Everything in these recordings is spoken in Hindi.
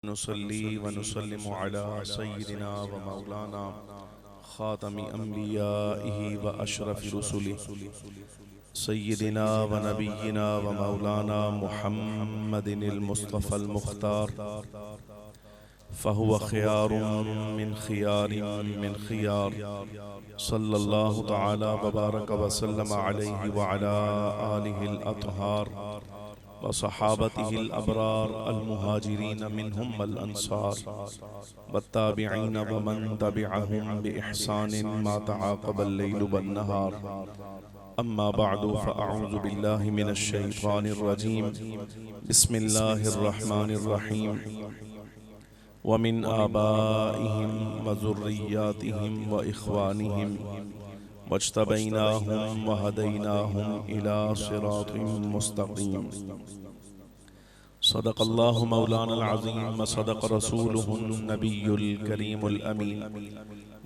नुसल्ली व नुसल्लिमु अला सय्यिदिना व मौलाना ख़ातमी अंबियाइही व अशरफि रुसुलिही सय्यिदिना व नबिय्यिना व मौलाना मुहम्मदिनिल मुस्तफ़ल मुख्तार फ़हुव ख़ियारुम मिन ख़ियार सल्लल्लाहु तआला व बारक व सल्लम अलैहि व अला आलिहिल अत्हार व सहाबतिहिल अबरार अल मुहाजिरीन मिनहुम वल अंसार वत्ताबिईन व मन तबिअहुम बि इहसानिन मा तआक़बल लैलु वन नहार अम्मा बअदु फ़अऊज़ु बिल्लाहि मिनश शैतानिर रजीम बिस्मिल्लाहिर रहमानिर रहीम व मिन आबाइहिम व ज़ुर्रिय्यातिहिम व इख़वानिहिम वज्तबैनाहुम व हदैनाहुम इला सिरातिम मुस्तक़ीम सदक़ल्लाहु मौलाना अज़ीम व सदक़ रसूलुहुन नबियुल करीमुल अमीन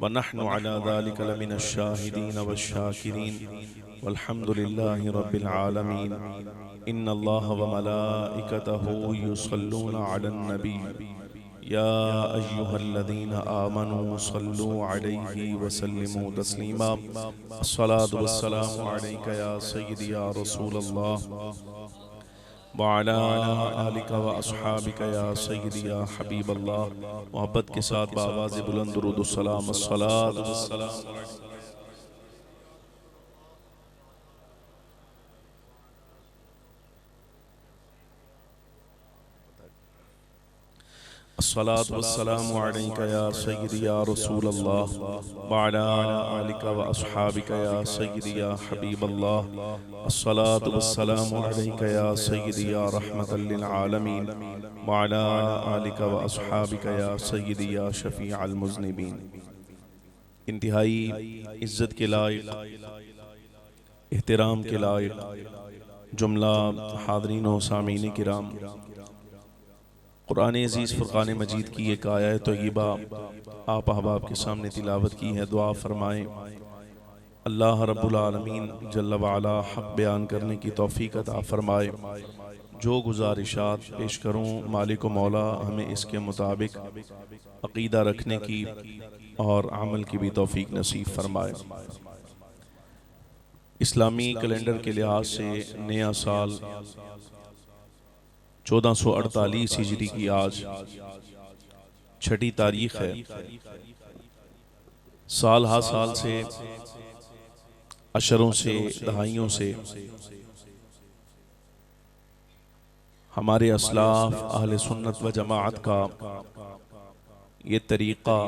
व नहनु अला ज़ालिका लमिनश शाहिदीन वश्शाकिरीन वल्हम्दुलिल्लाहि रब्बिल आलमीन इन्नल्लाह व मलाइकतहु युसल्लूना अलन नबी या अय्युहल्लज़ीना आमनू सल्लू अलैहि व सल्लिमू तस्लीमा अस्सलातु वस्सलामु अलैका या सय्यदी या रसूलल्लाह व अला आलिका व अस्हाबिका या सय्यदी या हबीबल्लाह। मोहब्बत के साथ बावाज़ बुलंद दुरूद सलाम अस्सलातु वस्सलाम अस्सलातु वस्सलामु अलैका या सय्यदी या रसूलल्लाह व अला आलिका व अस्हाबिका या सय्यदी या हबीबल्लाह। अस्सलातु वस्सलामु अलैका या सय्यदी या रहमतल लिल आलमीन व अला आलिका व अस्हाबिका या सय्यदी या शफीअल मुज़निबीन। इंतहाई इज्जत के लायक, एहतराम के लायक जुमला हाज़रीन व सामीन किराम, कुरान अज़ीज़ फ़ुरक़ान मजीद की एक आयत तय्यबा आप अहबाब के सामने तिलावत की है। दुआ फ़रमाएँ अल्लाह रब्बुल आलमीन जल्ल व अला हक़ बयान करने की तौफ़ीक़ अता फ़रमाए। जो गुज़ारिशात पेश करूँ मालिक व मौला हमें इसके मुताबिक अक़ीदा रखने की और अमल की भी तौफ़ीक़ नसीब फ़रमाए। इस्लामी कैलेंडर के लिहाज से नया साल 1448 हिजरी की आज छठी तारीख है। साल हा साल से, अशरों से, दहाइयों से हमारे असलाफ अहले सुन्नत व जमाअत का ये तरीक़ा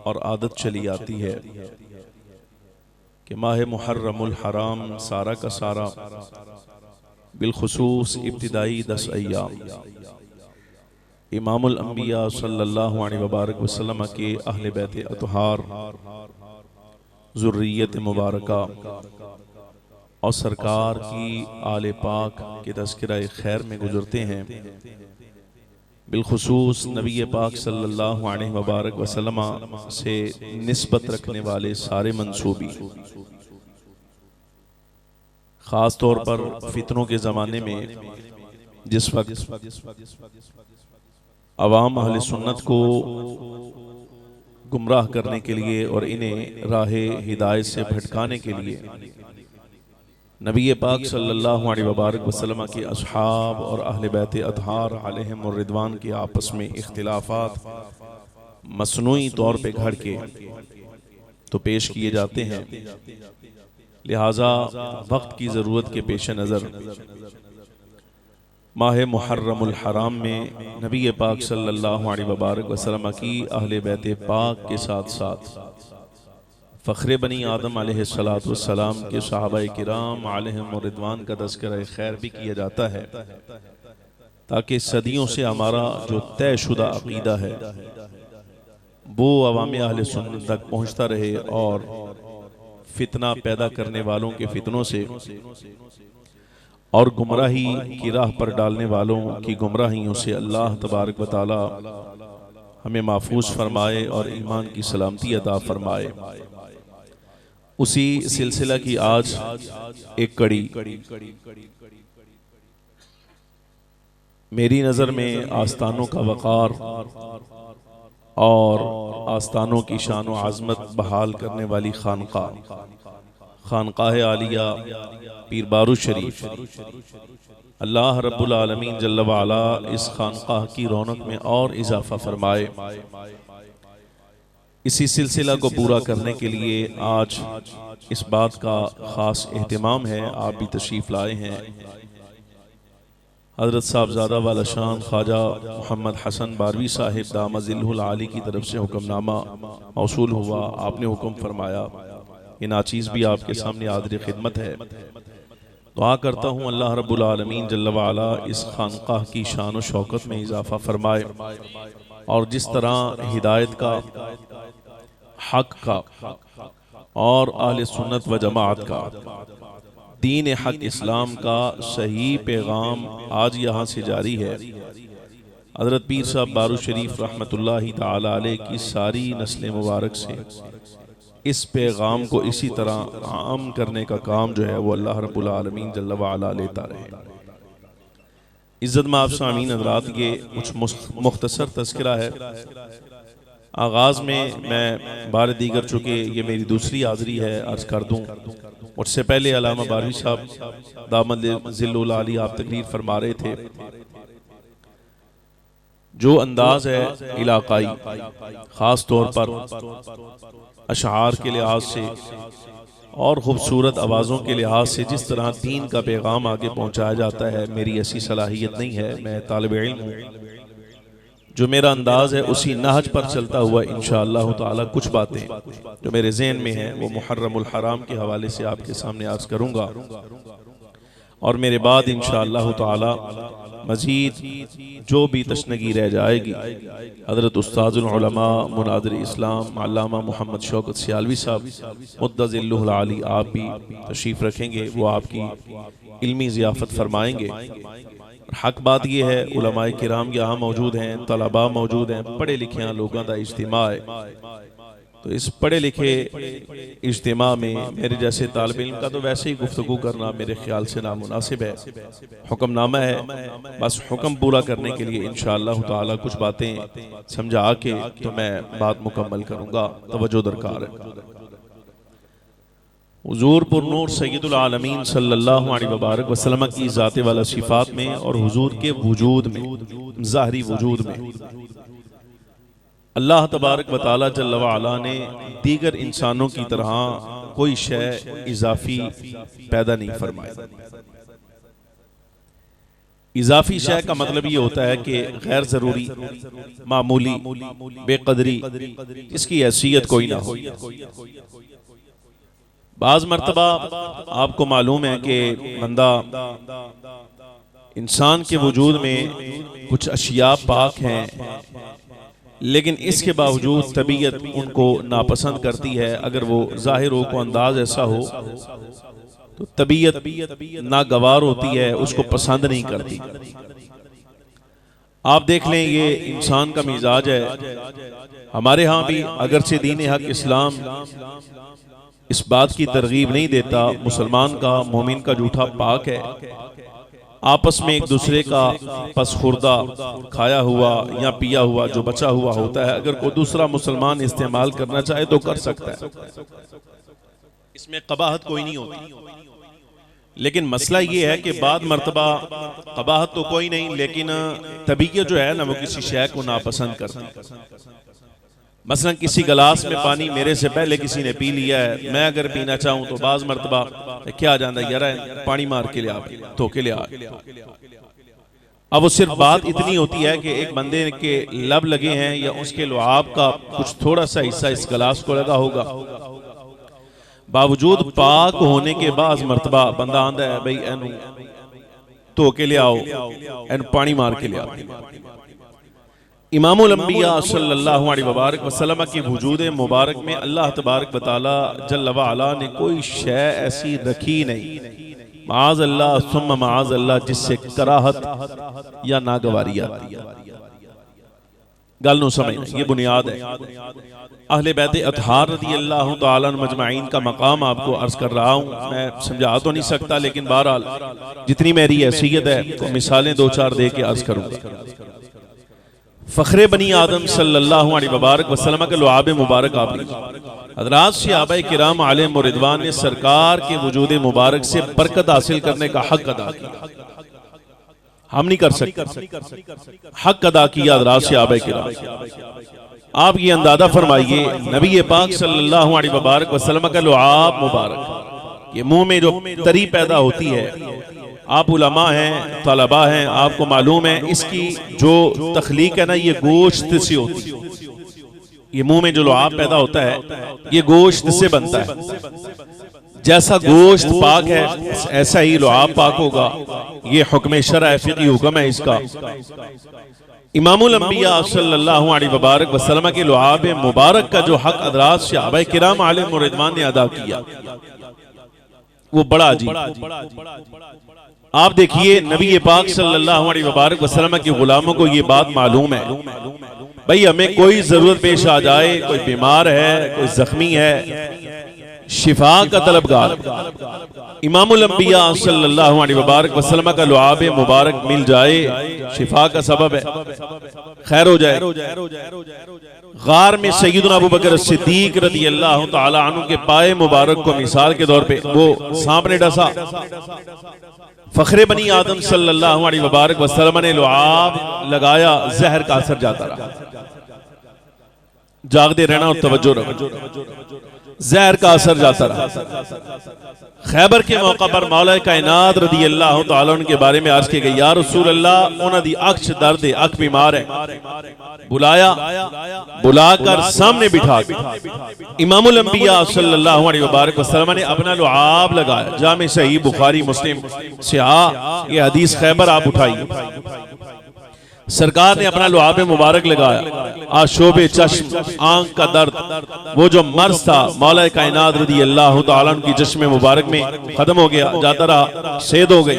और आदत चली आती है कि माह मुहर्रमुल हराम सारा का सारा बिलखुसूस इब्तिदाई 10 अय्याम इमामुल अंबिया सल्लल्लाहु अलैहि वसल्लम के अहले बैत अतहार, ज़ुर्रियत मुबारका और सरकार की आले पाक के तज़किरा खैर में गुजरते हैं। बिलखुसूस नबी पाक सल्लल्लाहु अलैहि वसल्लम से निस्बत रखने वाले सारे मंसूबी, ख़ास तौर पर फितनों के ज़माने में जिस वक्त अवाम अहले सुन्नत को गुमराह करने के लिए और इन्हें राहे हिदायत से भटकाने के लिए नबी पाक सल्लल्लाहु अलैहि वसल्लम के असहाब और अहले बैत अतहार अलैहिमुर रिदवान के आपस में इख्तिलाफात मसनूई तौर पे घड़ के तो पेश किए जाते हैं। लिहाजा वक्त की ज़रूरत के पेश नज़र माह मुहर्रमुल हराम में नबी पाक सल्लल्लाहु अलैहि वसल्लम की अहले बैत पाक के साथ साथ फ़ख्रे बनी आदम अलैहिस्सलातु वस्सलाम के सहाबाए किराम अलैहिमुर रिदवान का तज़किरा खैर भी किया जाता है, ताकि सदियों से हमारा जो तयशुदा अक़ीदा है वो अवामे अहले सुन्नत तक पहुँचता रहे और फितना पैदा करने वालों के फितनों से और गुमराही की राह पर डालने वालों की गुमराहियों से अल्लाह तबारक व तआला हमें महफूज फरमाए और ईमान की सलामती अता फरमाए। उसी सिलसिला की आज एक कड़ी मेरी नज़र में आस्तानों का वक़ार और आस्तानों की शान व आज़मत बहाल करने वाली खानकाह आलिया पीर बारू शरीफ, अल्लाह रब्बुल आलमीन जल्ल व अला इस खानकाह की रौनक में और इजाफा फरमाए। इसी सिलसिला को पूरा करने के लिए आज इस बात का ख़ास एहतिमाम है, आप भी तशरीफ़ लाए हैं। हज़रत साहबज़ादा वाला शान ख्वाजा मोहम्मद हसन बारवी साहिब दामज़िल्लुल आली की तरफ से हुक्मनामा मौसूल हुआ। आपने हुक्म फरमाया, ये नाचीज़ भी आपके सामने हाज़िर खिदमत है। दुआ करता हूँ अल्लाह रब्बुल आलमीन जल्ल व अला इस खानकाह की शान व शौकत में इजाफ़ा फरमाए और जिस तरह हिदायत का, हक का और अहले सुन्नत व जमाअत का, दीन हक इस्लाम का सही पैगाम आज यहाँ से जारी है। हज़रत पीर साहब बारू शरीफ रहमतुल्लाहि ताला अलैह की सारी नस्ल मुबारक से इस पैगाम को इसी तरह आम करने का काम जो है वो अल्लाह रब्बुल आलमीन जल्ल व अला लेता रहे। इज़्ज़त में आप सामीन हज़रात, ये कुछ मुख्तसर तज़किरा है। आगाज़ में मैं बार दीगर चुके ये मेरी दूसरी हाज़री है, अर्ज़ कर दूँ। उससे पहले अल्लामा बारवी साहब दामज़िल्लुल आली आप तकरीर फरमा रहे थे। जो अंदाज है इलाकाई, ख़ास तौर पर अशआर के लिहाज से और ख़ूबसूरत आवाज़ों के लिहाज से जिस तरह दीन का पैगाम आगे पहुँचाया जाता है, मेरी ऐसी सलाहियत नहीं है। मैं तालिब इल्म हूँ। जो मेरा अंदाज है उसी नहज पर चलता हुआ इंशाअल्लाह ताला कुछ बातें जो मेरे ज़हन में हैं वो मुहर्रमुल हराम के हवाले से आपके सामने अर्ज़ करूँगा और मेरे बाद इंशाअल्लाह ताला मज़ीद जो भी तशनगी रह जाएगी हज़रत उस्ताज़ुल उलमा मुनाज़िर इस्लाम अल्लामा मोहम्मद शौकत सियालवी साहब मुद्दज़िल्लुहुल आली आप भी तशरीफ़ रखेंगे, वो आपकी इल्मी ज़ियाफ़त फरमाएंगे। हक बात यह है उलमाए किराम यहाँ मौजूद हैं, तलबा मौजूद हैं, पढ़े लिखे लोगों का इज्तिमा है। तो इस पढ़े लिखे इज्तिमा में मेरे जैसे तालिब इल्म का तो वैसे ही गुफ्तगू करना मेरे ख्याल से नामुनासिब है। हुक्मनामा है, बस हुक्म पूरा करने के लिए इंशाअल्लाह ताला कुछ बातें समझा के तो मैं बात मुकम्मल करूँगा। तवज्जो दरकार है। हुजूर पुरनूर सय्यदुल आलमीन सल्लल्लाहु अलैहि वबारक वसल्लम की ज़ात वाला सिफ़ात में और हुजूर के वजूद में, ज़ाहरी वजूद में अल्लाह तबारक व तआला जल्ल व अला ने दीगर इंसानों की तरह कोई शय इजाफी पैदा नहीं फरमाया। इजाफी शय का मतलब ये होता है कि गैर ज़रूरी, मामूली, बेकदरी, इसकी हैसियत कोई ना हो। बाज़ मर्तबा आपको मालूम है कि बंदा इंसान के वजूद में कुछ अशिया पाक हैं, लेकिन इसके बावजूद तबीयत उनको नापसंद करती है। अगर वो ज़ाहिर हो को अंदाज ऐसा हो तो तबीयत नागवार होती है, उसको पसंद नहीं करती। आप देख लें, ये इंसान का मिजाज है। हमारे यहाँ भी अगरचे दीन हक इस्लाम इस बात की तरगीब नहीं देता, मुसलमान का, मोमिन का जूठा पाक है। आपस में एक दूसरे का पसखुर्दा खाया हुआ या पिया हुआ जो बचा हुआ होता है, अगर कोई दूसरा मुसलमान इस्तेमाल करना चाहे तो कर सकता है, इसमें कबाहत कोई नहीं होती। लेकिन मसला ये है कि बाद मर्तबा कबाहत तो कोई नहीं, लेकिन तबीयत जो है ना वो किसी शय को नापसंद करती है। मसलन किसी गिलास में पानी मेरे से पहले किसी ने पी लिया है, मैं अगर पीना चाहूं तो बाज मर्तबा क्या आ जाता है, यार पानी मार के ले आ, धोके ले आ। अब वो सिर्फ बात इतनी होती है कि एक बंदे के लब लगे हैं या उसके लुआब का कुछ थोड़ा सा हिस्सा इस गिलास को लगा होगा, बावजूद पाक होने के बाद मर्तबा बंदा आंदा है, भाई एनू धोके ले आओ, एनू पानी मार के ले आओ। इमामुल अंबिया सल्लल्लाहु अलैहि वबारक वसल्लम की वजूद मुबारक में अल्लाह तबारक व तआला जल्ल व अला ने कोई शय ऐसी रखी नहीं, माज़ अल्लाह सुम्मा माज़ अल्लाह, जिससे कराहत या नागवारी आती है। गल नूं समझना, ये बुनियाद है। अहले बैत अतहार रज़ी अल्लाह तआला अन्हुम मजमाइन का मकाम आपको अर्ज कर रहा हूँ। मैं समझा तो नहीं सकता, लेकिन बहरहाल जितनी मेरी हैसियत है तो मिसालें दो चार दे के अर्ज करूँगा। फ़ख्रे बनी आदम सल्लल्लाहु अलैहि वबारक वसल्लम का लुआब मुबारक आपने हज़रात सहाबाए किराम अलैहिम रिदवान ने सरकार के वजूद मुबारक से बरकत हासिल करने का हक अदा किया। हम नहीं कर सकते, हक अदा किया हज़रात सहाबाए किराम। आप ये अंदाजा फरमाइए, नबी पाक सल्लल्लाहु अलैहि वबारक वसल्लम का लुआब मुबारक, ये मुंह में जो तरी पैदा होती है, आप उलमा हैं, तलबा हैं, आपको मालूम है इसकी जो तख्लीक है ना, ये गोश्त से होती है। ये मुंह में जो लुआब पैदा होता है ये गोश्त से बनता है। जैसा गोश्त पाक है ऐसा ही लुआब पाक होगा। ये हुक्म शरअ फिक़ही हुक्म है इसका। इमामुल अंबिया सल्लल्लाहु अलैहि वबारक वसल्लम के लुआब मुबारक का जो हक हज़रात सहाबाए किराम अलैहिम रिदवान ने अदा किया वो बड़ा अजीब। आप देखिए नबी पाक सल्लल्लाहु अलैहि वबारक वसल्लम के गुलामों को ये बात मालूम है, भाई हमें कोई जरूरत पेश आ जाए, कोई बीमार है, कोई जख्मी है, शिफा का तलबगार, इमामुल अंबिया सल्लल्लाहु अलैहि वबारक वसल्लम का लुआब मुबारक मिल जाए, शिफा का सबब है, खैर हो जाए। गार में सय्यदुना अबू बकर सिद्दीक रज़ी अल्लाह तआला अन्हु के पाए मुबारक को मिसाल के तौर पे वो सांप ने डसा। फ़ख्रे बनी आदम सल्लल्लाहु अलैहि वबारक वसल्लम ने लुआब लगाया, जहर का असर जाता रहा। जागते रहना और तवज्जो रखो, जहर का असर जाता रहा। खैबर के मौका पर मौला कायनात रज़ी अल्लाह तआला अन्हु के बारे में अर्ज की गई, या रसूल अल्लाह उन्हां दी अख च दर्द है, अख बीमार है। बुलाया, बुलाकर सामने बिठा के इमामुल अंबिया सल्लल्लाहु अलैहि वबारक वसल्लम ने अपना लुआब लगाया। जामे सही बुखारी मुस्लिम से ये हदीस खैबर आप उठाइए। सरकार ने अपना लुआब मुबारक लगाया, आशोबे चश्म, आंख का दर्द, वो जो मर्ज था मौला कायनात रज़ी अल्लाह तआला अन्हु की जिस्म मुबारक में खत्म हो गया, जाता रहा, सेद हो गई।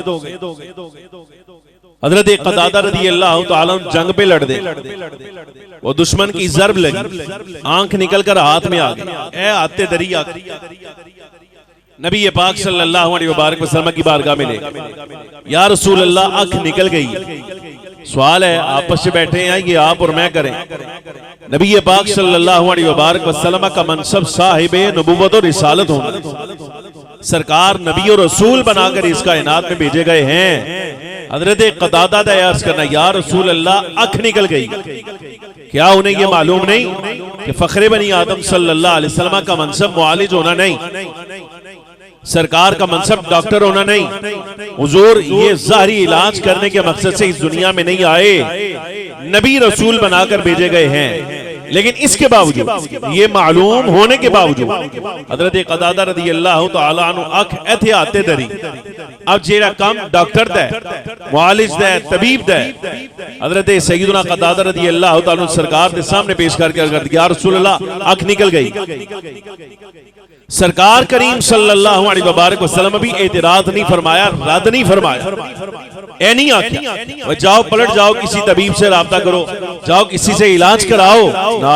हज़रत क़तादा रज़ी अल्लाह तआला अन्हु जंग पे लड़ दे, वो दुश्मन की ज़र्ब लगी, आंख निकल कर हाथ में आ गई। ए आते दरिया नबी पाक सल्लल्लाहु अलैहि वबारक वसल्लम की बारगाह में ले, या रसूल अल्लाह आंख निकल गई। सवाल है, आपस में बैठे हैं, ये आप और मैं करें। नबी पाक सल्लल्लाहु अलैहि वबारक वसल्लम का मनसब साहिबे नबुव्वत और रिसालत होना, सरकार नबी और रसूल बनाकर इस कायनात में भेजे गए हैं। हज़रत क़तादा ने अर्ज़ करना, या रसूल अल्लाह आँख निकल गई, क्या उन्हें ये मालूम नहीं कि फ़ख्रे बनी आदम सल्लल्लाहु अलैहि वसल्लम का मनसब मुआलिज होना नहीं, सरकार का मनसब डॉक्टर होना नहीं, हुजूर ये ज़ाहिरी इलाज करने के मकसद से इस दुनिया में नहीं आए, नबी रसूल बनाकर भेजे गए हैं। लेकिन इसके बावजूद, ये मालूम होने के बावजूद, हज़रत क़तादा रज़ी अल्लाह तआला अन्हु अख एहतियाते दरी, अब जेरा काम डॉक्टर दे, मुआलिज दे, तबीब दे, हज़रत सय्यदुना क़तादा रज़ी अल्लाह तआला अन्हु सरकार के सामने पेश करके अर्ज़ करती, या रसूल अल्लाह अख निकल गई। सरकार करीम सल्लल्लाहु अलैहि वबारक वसल्लम भी एतराज नहीं फरमाया, रद्द नहीं फरमाया, ऐ नहीं आखिया जाओ पलट जाओ, किसी तबीब से राब्ता करो, जाओ किसी से इलाज कराओ ना।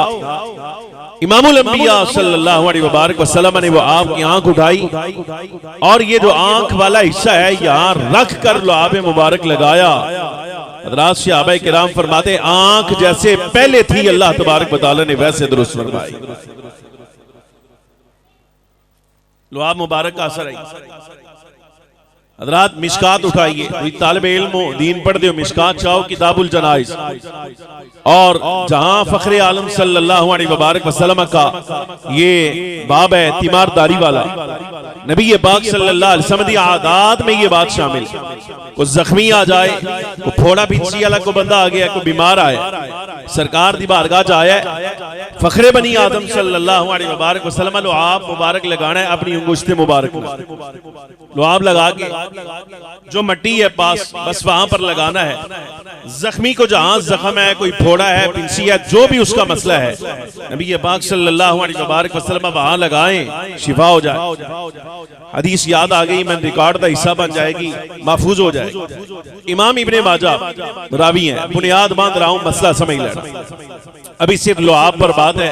इमामुल अंबिया सल्लल्लाहु अलैहि वबारक वसल्लम ने वो आपकी आंख उठाई और ये जो आंख वाला हिस्सा है यहाँ रख कर लुआब मुबारक लगाया। हज़रात सहाबाए किराम फरमाते, आंख जैसे पहले थी अल्लाह तबारक व तआला ने वैसे दुरुस्त फरमाई। लुआब मुबारक का असर है। हज़रात मिशकात उठाइए, कोई तालिब इल्म हो, दीन पढ़ते हो, मिशकात चाहो, किताबुल जनाइज, और जहां फ़ख्रे आलम सल्लल्लाहु अलैहि वबारक वसल्लम का ये बाब है तीमारदारी वाला, नबी पाक सल्लल्लाहु अलैहि वसल्लम की आदात में ये बात शामिल है। कोई जख्मी आ जाए, कोई फोड़ा पीछी वाला को बंदा आ गया, कोई बीमार आए, सरकार दी बारगाह च आया, फखरे बनी आदम सल्लल्लाहु अलैहि मुबारक वसल्लम लुआब मुबारक लगाना है अपनी अंगुश्ते मुबारक में। लुआब लगा के जो मट्टी है पास बस वहां पर लगाना है। जख्मी को जहां जख्म है, कोई फोड़ा है, पिंसी है, जो भी उसका मसला है, नबी पाक सल्लल्लाहु अलैहि मुबारक वसल्लम वहां लगाएं, शिफा हो जाए। हदीस याद आ गई, मैं रिकॉर्ड का हिस्सा बन जाएगी, महफूज हो जाएगी। इमाम इब्ने माजा रावी हैं, बुनियाद बांध रहा हूं, मसला समझ लेना। अभी सिर्फ लुआब पर बात है,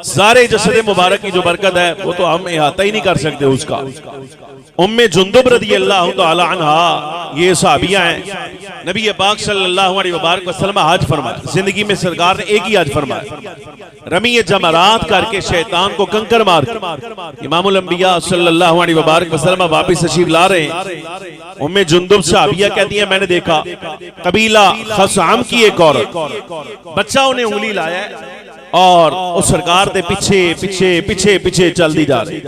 सारे जसद मुबारक की जो बरकत है वो तो हम अहाता ही नहीं कर सकते उसका। उम्मे जुंदुब रज़ी अल्लाह तआला अन्हा, ये सहाबिया हैं, नबी पाक सल्लल्लाहु अलैहि मुबारक वसल्लम हज फरमाया, जिंदगी में सरकार ने एक ही हज फरमाया, रमी जमरात करके शैतान को कंकर मार के इमामुल अंबिया सल्लल्लाहु अलैहि मुबारक वसल्लम वापस तशरीफ ला रहे हैं। उम्मे जुंदुब सहाबिया कहती है, मैंने देखा कबीला खसाम की एक औरत, बच्चा उन्हें उंगली लाया और उस सरकार के पीछे पीछे पीछे पीछे चलती जा रही।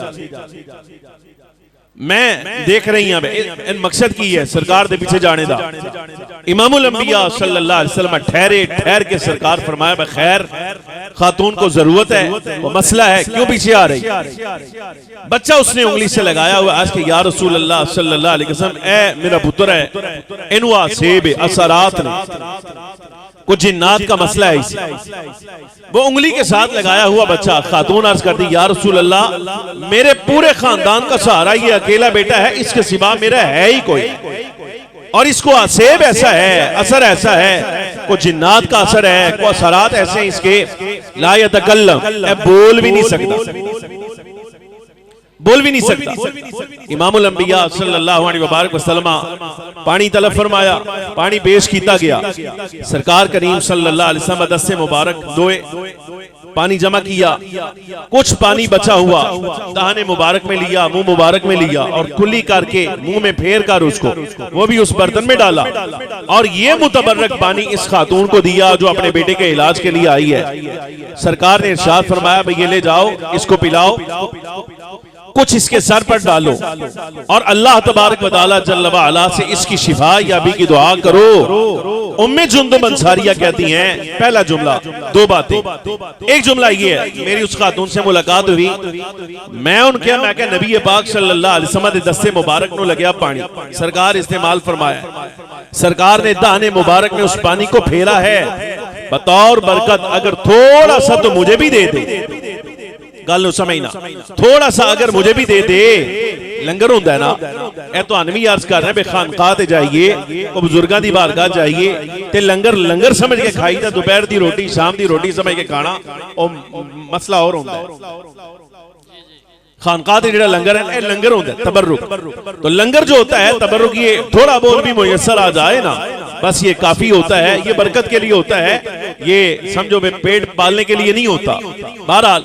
मैं देख रही हूं इन मकसद की है सरकार के पीछे जाने का। इमामुल अंबिया सल्लल्लाहु अलैहि वसल्लम ठहर के सरकार फरमाया, खैर खातून को जरूरत है, वो मसला है, क्यों पीछे आ रही? बच्चा उसने उंगली से लगाया हुआ, आज के या रसूल अल्लाह सल्लल्लाहु अलैहि वसल्लम, ए मेरा पुत्र है, इनवा सेब असरात ने कुछ जिन्नात का मसला है इसे। वो उंगली के साथ लगाया हुआ बच्चा, खातून अर्ज करती, या रसूल अल्लाह मेरे पूरे खानदान का सहारा ये अकेला बेटा है, इसके सिवा मेरा है ही कोई, और इसको असेब ऐसा है, असर ऐसा है, को जिन्नात का असर है, को असरात ऐसे हैं इसके, ला यतकल्लम, बोल भी नहीं सकता। इमामुल अंबिया सल्लल्लाहु अलैहि मुबारक वसल्लम पानी तलब फरमाया, पानी पेश किया गया, सरकार करीम सल्लल्लाहु अलैहि वसल्लम दस्ते मुबारक दोए, पानी जमा किया, कुछ पानी बचा हुआ दाहने मुबारक में लिया, मुंह मुबारक में लिया और कुल्ली करके मुंह में फेर कर उसको वो भी उस बर्तन में डाला, और ये मुतबर्रक पानी इस खातून को दिया जो अपने बेटे के इलाज के लिए आई है। सरकार ने इरशाद फरमाया, भाई ये ले जाओ, इसको पिलाओ, कुछ इसके सर पर डालो और अल्लाह तबारक व तआला जल्ल व अला से इसकी शिफा याबी की दुआ करो। उम्मे जुंदुब अंसारिया कहती हैं, पहला जुमला, दो बातें। एक जुमला ये है, मेरी उस खातून से मुलाकात हुई, मैं उनके नबी पाक सल्लल्लाहु अलैहि वसल्लम दे दस्ते मुबारक नु लग्या पानी, सरकार इस्तेमाल फरमाया, सरकार ने दाने मुबारक में उस पानी को फेरा है, बतौर बरकत अगर थोड़ा सा तो मुझे भी दे दे, गल समझना, थोड़ा सा अगर मुझे भी दे दे, लंगर होता है ना, ए तो अनवी अर्ज कर रहे हैं, खानकाह ते जाइए, बुजुर्गों की बारगाह जाइए ते लंगर लंगर समझ के खाई, दोपहर की रोटी शाम की रोटी समझ के खाना, मसला और होता है। खानकाह ते जेड़ा लंगर है, लंगर होता है तबर्रुक, तो लंगर जो होता है तबर्रुक, ये थोड़ा बहुत भी मुयस्सर आ जाए ना, बस ये काफी होता है, ये बरकत के लिए होता है, ये समझो पेट पालने के लिए नहीं होता। बहरहाल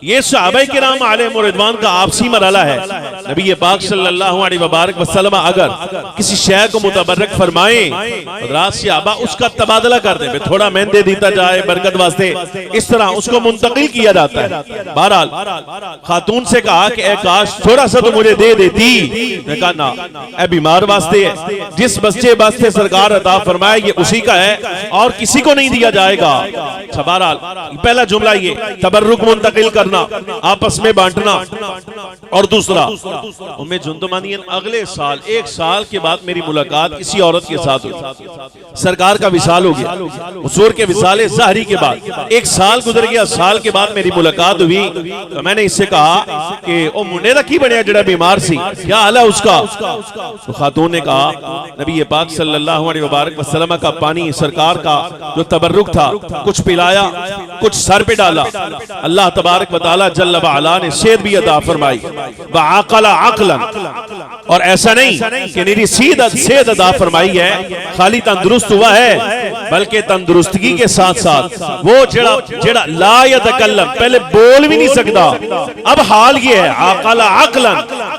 ये सहाबाए किराम अलैहिम रिदवान का आपसी मरहला है। नबी पाक सल्लल्लाहु अलैहि मुबारक वसल्लम अगर किसी शय को मुतबर्रक फरमाए, हज़रात सहाबा उसका तबादला कर दे, थोड़ा मेहनत देता जाए बरकत वास्ते, इस तरह उसको मुंतकिल किया जाता है। बहरहाल खातून से कहा कि ए काश थोड़ा सा तो मुझे दे देती, ने कहा ना, ए बीमार वास्ते है, जिस बच्चे वास्ते सरकार अता फरमाया ये उसी का है और किसी को नहीं दिया जाएगा। बहरहाल पहला जुमला ये, तबर्रुक मुंतकिल करना, आपस में बांटना, और दूसरा, उम्मे जुंदुमानियन अगले साल, एक साल के बाद मेरी मुलाकात किसी औरत के साथ हुई, सरकार का विसाल हो गया, हुजूर के विसाले ज़ाहरी के बाद एक साल गुजर गया, साल के बाद मेरी मुलाकात हुई, तो मैंने इससे कहा कि ओ मुंडे दा की बनया जेड़ा बीमार सी, क्या हाल है उसका? तो खातून ने कहा, नबी पाक सल्लल्लाहु अलैहि मुबारक वसल्लम का पानी सरकार का जो तबर्रुक था, कुछ पिलाया, कुछ सर पे डाला, अल्लाह तबारक व तआला जल्ल व अला ने सेहत भी अता फरमाई, व अक़ला अक़लन, और ऐसा नहीं कि मेरी सेहत अता फरमाई है, खाली तंदुरुस्त हुआ है, बल्कि तंदुरुस्तगी के साथ साथ वो जेड़ा ला यतकल्लम, पहले बोल भी नहीं सकता, अब हाल ये है अक़ला अक़लन,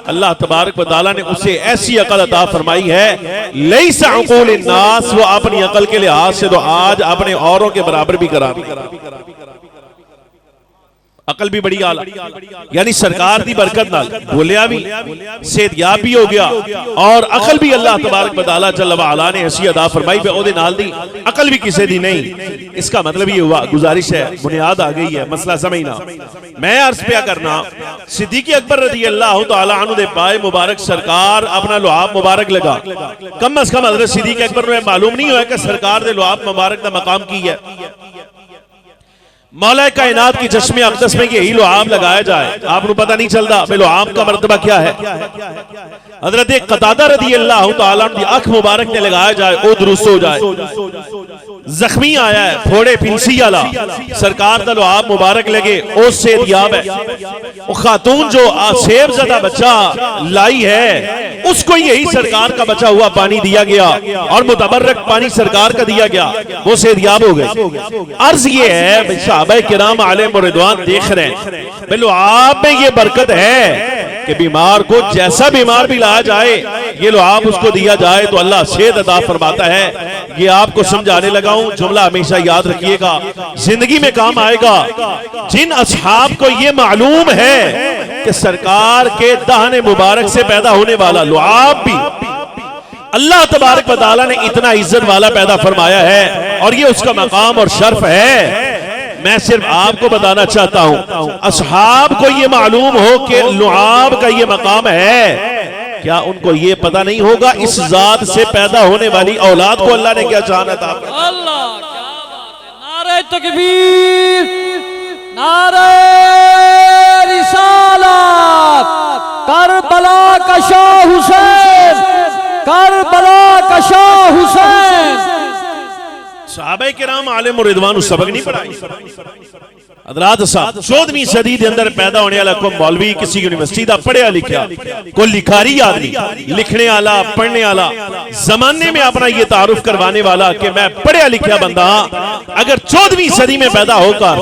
अल्लाह तबारक व तआला ने उसे ऐसी अकल अता फरमाई है, लैसा अक़ूल नास, वो अपनी अकल के लिहाज से तो आज अपने औरों के बराबर भी करा। अकल भी बड़ी आला, यानी सरकार दी बरकत नाल बोलिया भी, सेहतयाब भी हो गया और अकल भी अल्लाह तबारक व तआला जल्ल व अला ने ऐसी अदा फरमाई पे ओदे नाल दी अकल भी किसी दी नहीं। इसका मतलब ये हुआ, गुजारिश है, बुनियाद आ गई है, मसला समझना। मैं अर्ज पे करना, सिद्दीक़ अकबर रज़ी अल्लाह तआला अन्हु दे पाए मुबारक सरकार अपना लुआब मुबारक लगा। कम अज कम हज़रत सिद्दीक़ अकबर में मालूम नहीं हुआ कि सरकार दे लुआब मुबारक दा मकाम की है। मौला कायनात की चश्मे अक़दस में यही लुआब लगाया जाए, आपको पता नहीं चलता लुआब का मर्तबा क्या है। हज़रत क़तादा रज़ी अल्लाह तआला अन्हु दी आँख मुबारक ने लगाया जाए, ओ दुरुस्त हो जाए। जख्मी आया है, फोड़े फिंसी वाला, सरकार का लुआब मुबारक लगे, ओ सेहतयाब है। वो खातून जो सेब ज़दा बच्चा लाई है, उसको यही सरकार का बचा हुआ पानी दिया गया और मुतबर्रक पानी सरकार का दिया गया, वो सेहतयाब हो गए। अर्ज ये है, सहाबाए किराम अलैहिम रिदवान देख रहे हैं, बिल्कुल आप में ये बरकत है कि बीमार को जैसा बीमार भी लाया जाए, ये लुआब उसको दिया जाए तो अल्लाह सेहत अता फरमाता है। ये आपको समझाने लगा हूं, जुमला हमेशा याद रखिएगा, जिंदगी में काम आएगा। जिन असहाब को ये मालूम है कि सरकार के दाहने मुबारक से पैदा होने वाला लुआब भी अल्लाह तबारक व तआला ने इतना इज्जत वाला पैदा फरमाया है और ये उसका मकाम और शर्फ है। मैं सिर्फ आपको बताना चाहता हूं, असहाब को ये मालूम हो कि लुआब का ये मकाम है, क्या उनको ये पता नहीं होगा इस जात से पैदा होने वाली औलाद को अल्लाह ने क्या चाहा था? अल्लाह, क्या बात है। नारे तकबीर, नारे रिसालत, करबला का शाह हुसैन, करबला का शाह हुसैन। सहाबाए किराम आलिम और रिदवान सबक नहीं पढ़ाई। हज़रात साहब 14वीं सदी के अंदर पैदा होने वाला कोई मौलवी किसी यूनिवर्सिटी का पढ़िया लिखा, कोई लिखारी आदमी, लिखने वाला, पढ़ने वाला, जमाने में अपना ये तारुफ करवाने वाला कि मैं पढ़िया लिखा बंदा, अगर 14वीं सदी में पैदा होकर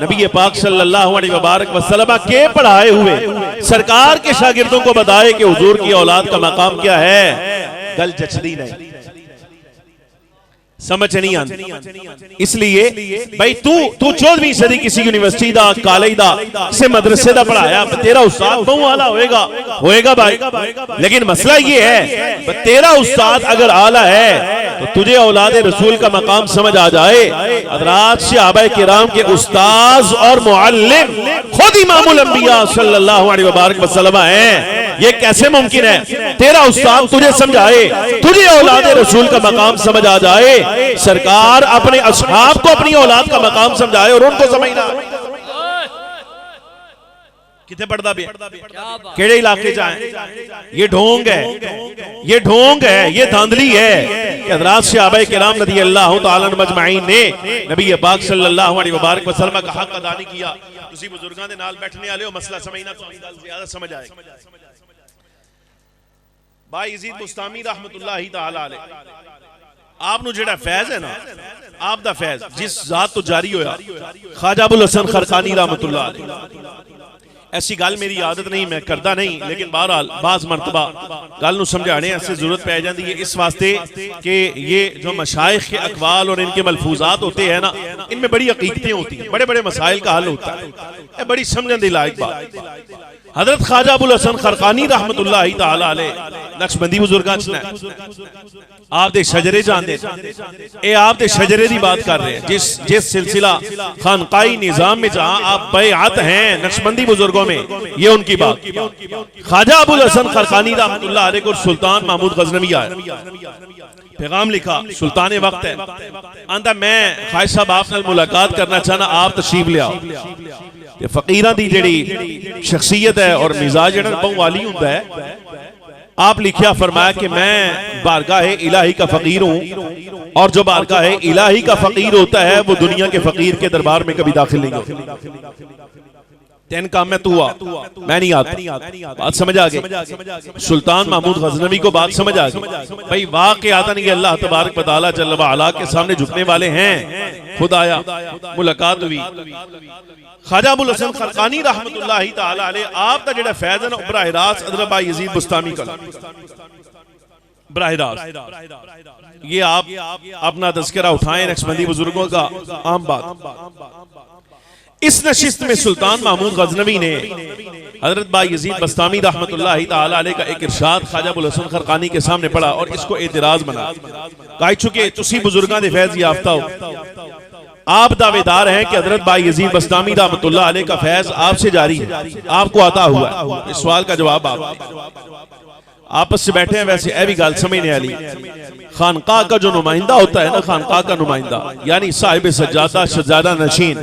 नबी पाक सल्लल्लाहु अलैहि वसल्लम के पढ़ाए हुए सरकार के शागिर्दों को बताए कि हुजूर की औलाद का मकाम क्या है, गल जचदी नहीं, समझ नहीं आती। इसलिए भाई तू 14वीं सदी किसी यूनिवर्सिटी दा, कॉलेज दा, से मदरसे दा पढ़ाया, तेरा उस्ताद बहु आला होएगा भाई, लेकिन मसला ये है, तेरा उस्ताद अगर आला है तो तुझे औलाद रसूल का मकाम समझ आ जाए। हज़रात सहाबाए किराम के उस्ताद और मुअल्लिम खुद इमामुल अंबिया सल्लल्लाहु अलैहि वसल्लम हैं। ये कैसे मुमकिन है? तेरा उस्ताद तुझे समझाए, तुझे औलाद रसूल का मकाम समझ आ जाए, सरकार अपने असहाब को अपनी औलाद का मकाम समझाए और उनको समझना। कितने पढ़ता भी केड़े इलाके जाए, ये ढोंग है, ये ढोंग है, ये धांधली है कि हज़रात सहाबाए किराम रज़ी अल्लाह तआला मजमाइन ने नबी पाक सल्लल्लाहु अलैहि वसल्लम का हक अदा नहीं किया। तुसी बुजुर्गां दे नाल बैठने वाले हो, मसला समझना तो ज्यादा समझ आएगा। भाई यजीद बुस्तामी रहमतुल्लाहि तआला अलैह आप नु जेड़ा फैज है ना, आप दा फैज जिस जात तो जारी होया, ख्वाजा अबुल हसन खरकानी रहमतुल्लाह अलैह, ऐसी गल मेरी आदत नहीं, मैं करदा नहीं, लेकिन बहरहाल बाज मरतबा गल नु समझाने ऐसी जरूरत पै जाती है, इस वास्ते कि ये जो मशाइख के अकवाल और इनके मलफूजात होते हैं ना, इनमें बड़ी हकीकतें होती हैं, बड़े बड़े मसाइल का हल होता है, बड़ी समझने दी लायक बात। हजरत ख्वाजा अबुल हसन खरकानी रहमतुल्लाहि तआला अलैह नक्शबंदी बुजुर्गां च ने आप दे शजरे जानदे, ए आप दे शजरे दी बात कर रहे हैं, जिस सिलसिला खानकाई निजाम में जहां आप बैअत हैं नक्शबंदी बुजुर्गों में, ये उनकी बात। ख्वाजा अबुल हसन खरकानी रहमतुल्लाह अलैह को सुल्तान महमूद गजनवी आया, पैगाम लिखा, सुल्तान वक्त है, आंदा मैं ख्वाजा साहब आप नाल मुलाकात करना चाहना, आप तशरीफ ले आओ। फकीरां दी जेड़ी शख्सियत है और मिजाज जेड़ा बहु वाली हुंदा है, आप लिखिया फरमाया कि मैं बारगाह इलाही का फकीर हूं, और जो बारगाह इलाही का फकीर होता है वो दुनिया के फकीर के दरबार में कभी दाखिल नहीं होता। तेन काम में तू आ, मैं नहीं आता। बात समझ आ गई? सुल्तान महमूद गजनवी को बात समझ आ गई। भाई वाक़ आता नहीं, अल्लाह तबारक व तआला जल्ल व अला के सामने झुकने वाले हैं। खुद आया, मुलाकात हुई। ख्वाजा अबुल हसन खरकानी रहमतुल्लाहि तआला अलैह आप दा जेड़ा फैज़ है ना, बराह रास्त हज़रत भाई यजीद बुस्तामी का बराह रास्त, ये आप अपना तज़किरा उठाएं नक्शबंदी बुजुर्गों का, आम बात। इस नशिस्त में सुल्तान महमूद गजनवी ने हजरत बायजीद बस्तामी रहमतुल्लाहि ताला अलैह का एक इरशाद ख्वाजा अबुल हसन खरकानी के सामने पढ़ा और इसको एतराज बना कहा चुके तुसी बुजुर्गां दे फैज़ याफ्ता हो, आप दावेदार हैं कि हजरत बायजीद बस्तामी रहमतुल्लाह अलैह का फैज़ आपसे जारी है, आपको आता हुआ है। इस सवाल का जवाब आप आपस से बैठे हैं, वैसे ऐ भी गल समझने वाली। खानकाह का जो नुमाइंदा होता है ना, खानकाह का नुमाइंदा यानी साहिब सज्जादा सज्जादा नशीन,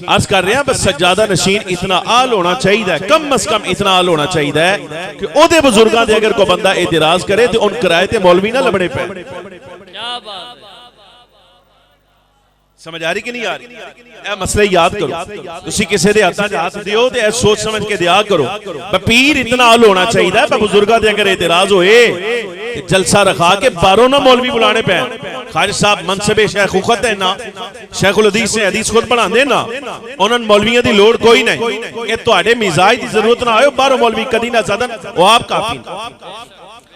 अर्ज कर रहे हैं बस सज्जादा नशीन इतना आल होना चाहिए, कम अज कम इतना आल होना चाहिए कि ओदे बुजुर्गां दे अगर कोई बंदा एतराज करे तो उन किराए ते मौलवी ना लबने पे। क्या बात है, समझ आ रही कि नहीं आ रही? ए मसले याद करो, तुसी किसी दे हाथां 'च हाथ दियो ते सोच समझ के दिया करो। पीर इतना आल होना चाहिए, बुजुर्गां दे अगर एतराज होए जलसा रखा के बारों ना मौलवी बुलाने पे। खारिज साहब मनसबे शेखुखत है ना, शेखुल हदीस से हदीस खुद पढ़ाते ना, उन्होंने मौलवियों की लोड़ कोई नहीं। ये तुहाडे मिजाज की जरूरत ना आयो, बारों मौलवी कदी ना सदन, वो आप काफी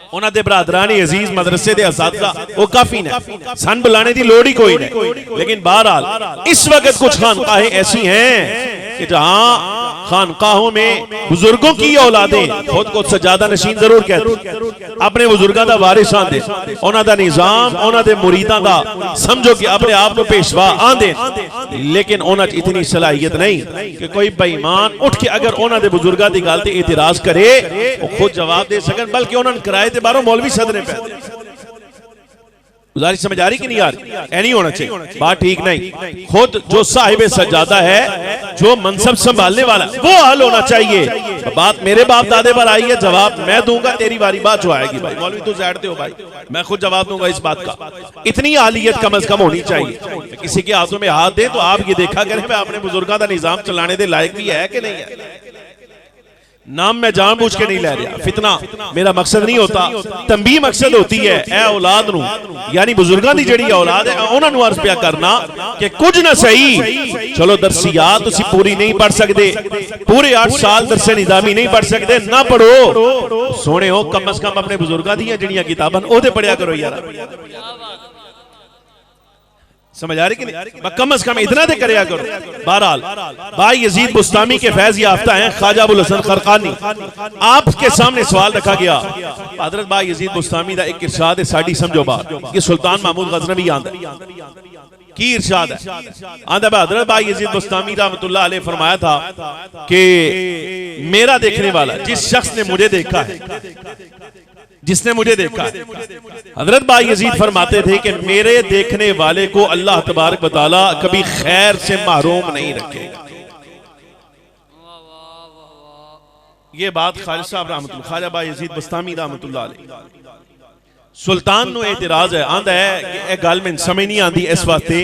उन्हां दे बरादरानी अजीज मदरसे दे असातिज़ा वो काफी ने, सन बुलाने की लोड़ ही कोई नहीं। लेकिन बहरहाल इस वक्त कुछ खानकाहें ऐसी हैं कि जहां खानकाहों में बुजुर्गों की औलादें खुद को सज्जादा नशीन जरूर कहते, अपने बुजुर्गों का वारिस आंदे, उन्हां दा निजाम उन्हां दे मुरीदां दा समझो कि अपने आप को पेशवा आंदे, लेकिन उन्हां च इतनी सलाहियत नहीं कि कोई बेईमान उठ के अगर उन्हां दे बुजुर्गों की गल ते एतराज करे वो खुद जवाब दे सकन, बल्कि उन्होंने किराए ते बाहरों मौलवी सदने पे। गुजारिश समझ आ रही कि नहीं आ रही? ऐ नहीं होना चाहिए, बात ठीक नहीं। खुद जो साहिब सज्जादा है, जो मनसब संभालने वाला, वो हाल होना चाहिए। तो बात मेरे बाप दादे पर आई है, जवाब मैं दूंगा, तेरी बारी बात जो आएगी भाई मौलवी तू साइड हो भाई, मैं खुद जवाब दूंगा इस बात का। इतनी आलियत कम अज कम होनी चाहिए। किसी के हाथों में हाथ दे तो आप ये देखा करें मैं अपने बुजुर्गों का निजाम चलाने के लायक भी है कि नहीं है। नाम मैं जानबूझ के नहीं ले रहा, फितना मेरा मकसद नहीं होता, तंबी मकसद होती है ए औलाद नू, यानी बुजुर्गां दी जेड़ी औलाद है उन्हां नू अर्ज पिया करना कि कुछ ना सही चलो दरसियात तुसी पूरी नहीं पढ़ सकते, पूरे 8 साल दरसे निजामी नहीं पढ़ सकते, ना पढ़ो सोने हो, कम अज कम अपने बुजुर्गां दी जेड़ियां किताबां ओहदे पढ़िया करो यार। समझ आ रही कि नहीं? कम अज कम इतना तो करया करो। बहरहाल बायजीद बुस्तामी के फैज याफ्ता हैं ख्वाजा अबुल हसन खरकानी। आपके सामने सवाल रखा गया, हजरत बायजीद बुस्तामी का एक इरशाद है, साड़ी समझो बात, ये सुल्तान महमूद गजनवी आंदा की इरशाद है, आंदा हजरत बायजीद बुस्तामी रहमतुल्लाह अलैह फरमाया था कि मेरा देखने वाला, जिस शख्स ने मुझे देखा है, जिसने मुझे देखा, हजरत बायजीद फरमाते थे कि मेरे देखने वाले को अल्लाह तबारक व तआला कभी खैर से महरूम नहीं रखेगा। ये बात खालिद साहब रहमतुल्लाह, ख्वाजा बायजीद बस्तामी रहमतुल्लाह अलैह। सुल्तान नु एतराज है, आंदा है कि ए गल में समझ नहीं आती इस वास्ते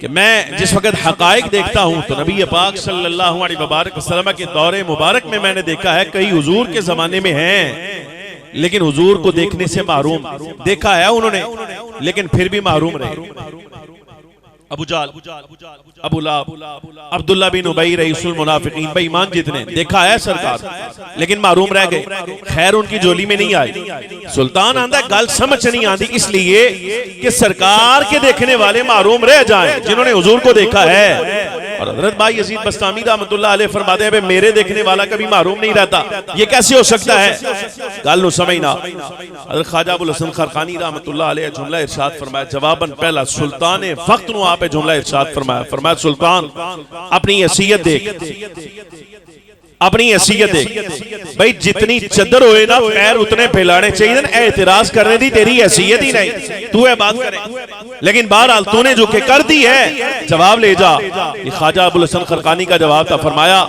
कि मैं जिस वक्त हकायक देखता हूं तो नबी पाक सल्लल्लाहु अलैहि वसल्लम के दौरे मुबारक में मैंने देखा है कई हुजूर के जमाने में हैं, लेकिन हुजूर को देखने से महरूम, देखा है उन्होंने लेकिन फिर भी महरूम रहे। अबू जाल, अबू लहब, अब्दुल्ला बिन उबई रईसुल मुनाफिकीन, बेईमान जितने देखा है सरकार, लेकिन महरूम रह गए, खैर उनकी झोली में नहीं आई। सुल्तान आंदा गल समझ नहीं आती इसलिए कि सरकार के देखने वाले महरूम रह जाएं जिन्होंने हुजूर को देखा है। और हजरत बायजीद बस्तामी रहमतुल्लाह अलैह फरमाते हैं मेरे देखने वाला कभी महरूम नहीं रहता, ये कैसे हो सकता है? गल नु समझना। हजरत ख्वाजा अबुल हसन खरकानी रहमतुल्लाह अलैह जुमला इरशाद फरमाया, जवाबन पहला सुल्तान वक्त नु आप जुमला इरशाद फरमाया, फरमाया सुल्तान अपनी हैसियत देख, अपनी हैसियत देख भाई, जितनी चदर होए ना पैर उतने फैलाने चाहिए ना, एतराज करने दी तेरी हैसियत ही नहीं, तू है बात करे, लेकिन बहरहाल तूने जो के कर दी है जवाब ले जा। ये ख्वाजा अबुल हसन खरकानी का जवाब था, फरमाया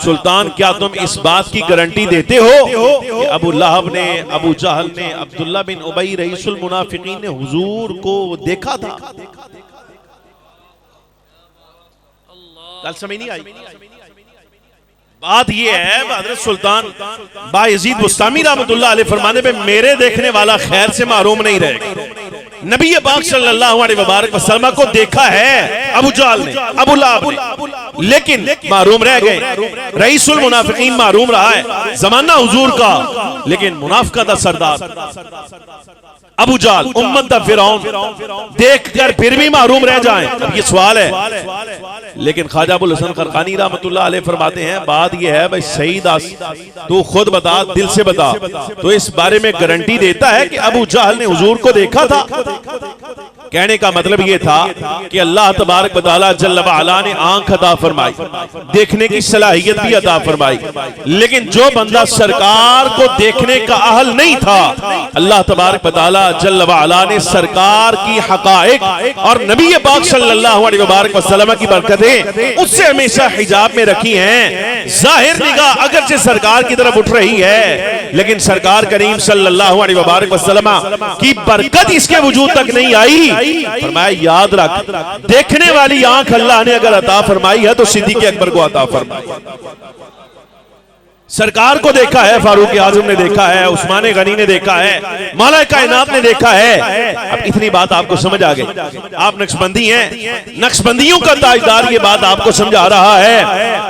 सुल्तान क्या तुम इस बात की गारंटी देते हो कि अबू लहब ने, अबू जहल ने, अब्दुल्ला बिन उबई रईसुल मुनाफिकीन ने हुजूर को देखा था? गल समझ नहीं आई। बात ये है हजरत सुल्तान बायजीद बुस्तामी रहमतुल्लाह अलैह फरमाने पे मेरे देखने वाला खैर से महरूम नहीं रहेगा। नबी पाक सल्लल्लाहु अलैहि वसल्लम को देखा है अबू जाल ने, अबू लहब ने, लेकिन महरूम रह गए। रईसुल मुनाफिकीन महरूम रहा है, जमाना हुजूर का, लेकिन मुनाफिका दा सरदार अबू जाल उम्मत दा फिरौन देखकर फिर भी महरूम रह जाएं, अब ये सवाल है। लेकिन ख्वाजा अबुल हसन खरकानी रहमतुल्लाह अलैह फरमाते हैं बात ये है भाई सईद तू खुद बता, दिल से बता, तो इस बारे में गारंटी देता है कि अबू जहल ने हुजूर को देखा था। कहने का मतलब ये था कि अल्लाह तबारक व तआला जल्ल व अला ने आंख अता फरमाई, देखने की सलाहियत भी अता फरमाई, लेकिन जो बंदा सरकार को देखने का अहल नहीं था, अल्लाह तबारक व तआला जल्ल व अला ने सरकार की हकाइक और नबी पाक सल्लल्लाहु अलैहि वसल्लम की बरकतें उससे हमेशा हिजाब में रखी हैं। जाहिर निगाह अगरचे सरकार की तरफ उठ रही है, लेकिन सरकार करीम सल्लल्लाहु अलैहि वसल्लम की बरकत इसके वजूद तक नहीं आई। फरमाया याद रख, देखने वाली आंख अल्लाह ने अगर अता फरमाई है तो सिद्दीक़ अकबर को अता फरमाई। सरकार को देखा है, फारूक आजम ने देखा है, उस्मान गनी ने देखा है, मौला कायनात ने देखा है। अब इतनी बात आपको समझ आ गई। आप नक्शबंदी हैं, नक्शबंदियों का ताजदार ये बात आपको समझा रहा है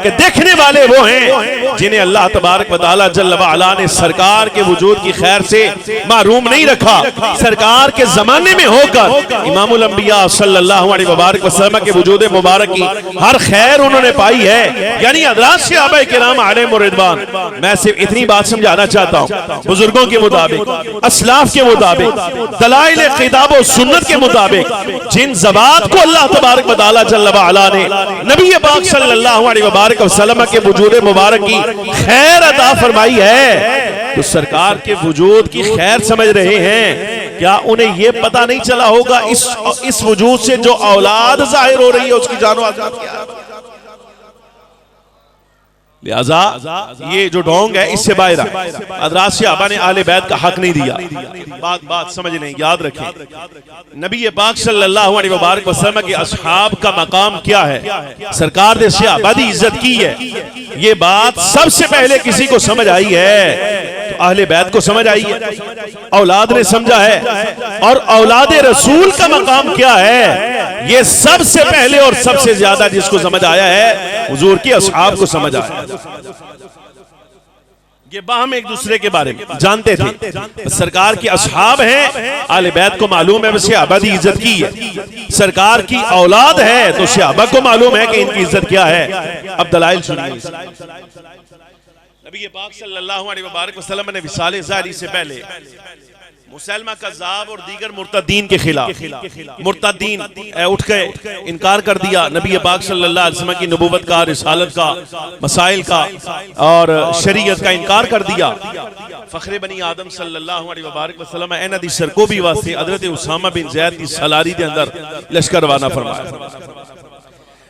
कि देखने वाले वो हैं जिन्हें अल्लाह तबारक व तआला जल्ल व अला ने सरकार के वजूद की खैर से महरूम नहीं रखा। सरकार के जमाने में होकर इमामुल अंबिया सल्लल्लाहु अलैहि वसल्लम के वजूद मुबारक की हर खैर उन्होंने पाई है। यानी हज़रात सहाबा किराम अलैहिमुर रिदवान, मैं सिर्फ इतनी बात समझाना चाहता हूं, बुजुर्गों के मुताबिक, असलाफ के मुताबिक, दलाइल किताब और सुन्नत के मुताबिक जिन ज़बात को अल्लाह तबारक व तआला जल्ल व अला ने नबी पाक सल्लल्लाहु अलैहि वसल्लम के वजूद मुबारक की खैर अता फरमाई है, तो सरकार के वजूद की खैर समझ रहे हैं। क्या उन्हें यह पता नहीं चला होगा इस वजूद से जो औलाद जाहिर हो रही है उसकी जानो आजाद क्या है? लिहाजा ये जो ढोंग है इससे बाहर हज़रात सहाबा ने आले बैत का हक नहीं दिया। बात समझ लें, याद रखें, नबी पाक सल्लल्लाहु अलैहि वसल्लम के असहाब का मकाम क्या है, सरकार ने सहाबा की इज्जत की है, ये बात सबसे पहले किसी को समझ आई है तो अहले बैत को समझ आई है, औलाद ने समझा है। और औलाद रसूल का मकाम क्या है, ये सबसे पहले और सबसे ज्यादा जिसको समझ आया है हुजूर के असहाब को समझ आया। ये बाहम एक दूसरे के बारे में जानते थे। सरकार के असहाब हैं, आले बैत को मालूम है सहाबा की इज्जत की है। सरकार की औलाद है तो सहाबा को मालूम है कि इनकी इज्जत क्या है। अब दलाइल सुनिए। नबी पाक सल्लल्लाहु अलैहि वसल्लम ने विसाले ज़ाहिरी से पहले मुसलमा कज़्ज़ाब और दीगर मुर्तदीन के खिलाफ मुर्तदीन उठ गए, इनकार कर दिया नबी पाक सल्लल्लाहु अलैहि वसल्लम की नबूवत का, रिसालत का, मसाइल का और शरीयत का इनकार कर दिया। फखरे बनी आदम सल्लल्लाहु अलैहि वसल्लम एना दी सरकोबी वास्ते हज़रत उसामा बिन ज़ैद की सलारी के अंदर लश्कर रवाना फरमाया।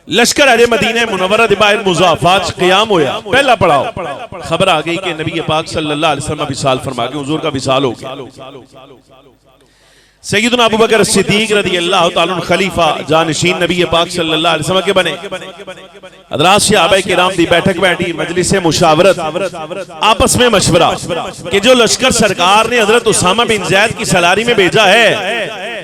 लश्कर अरे मदीने मुनव्वरा दे बाहर मुज़ाफ़ात क़याम होया, पहला पड़ाव खबर आ गई कि नबी पाक सल्लल्लाहु अलैहि वसल्लम विसाल फरमा के हुजूर का विसाल हो गया। सैयदना अबू बकर सिद्दीक़ रज़ियल्लाहु ताला अन्हु खलीफा जानशीन नबी पाक सल्लल्लाहु अलैहि वसल्लम के बने। हज़रात सहाबा किराम दी बैठक बैठी, मजलिस मुशावरत, आपस में मशवरा कि जो लश्कर सरकार ने हज़रत उसामा बिन ज़ैद की सलारी में भेजा है,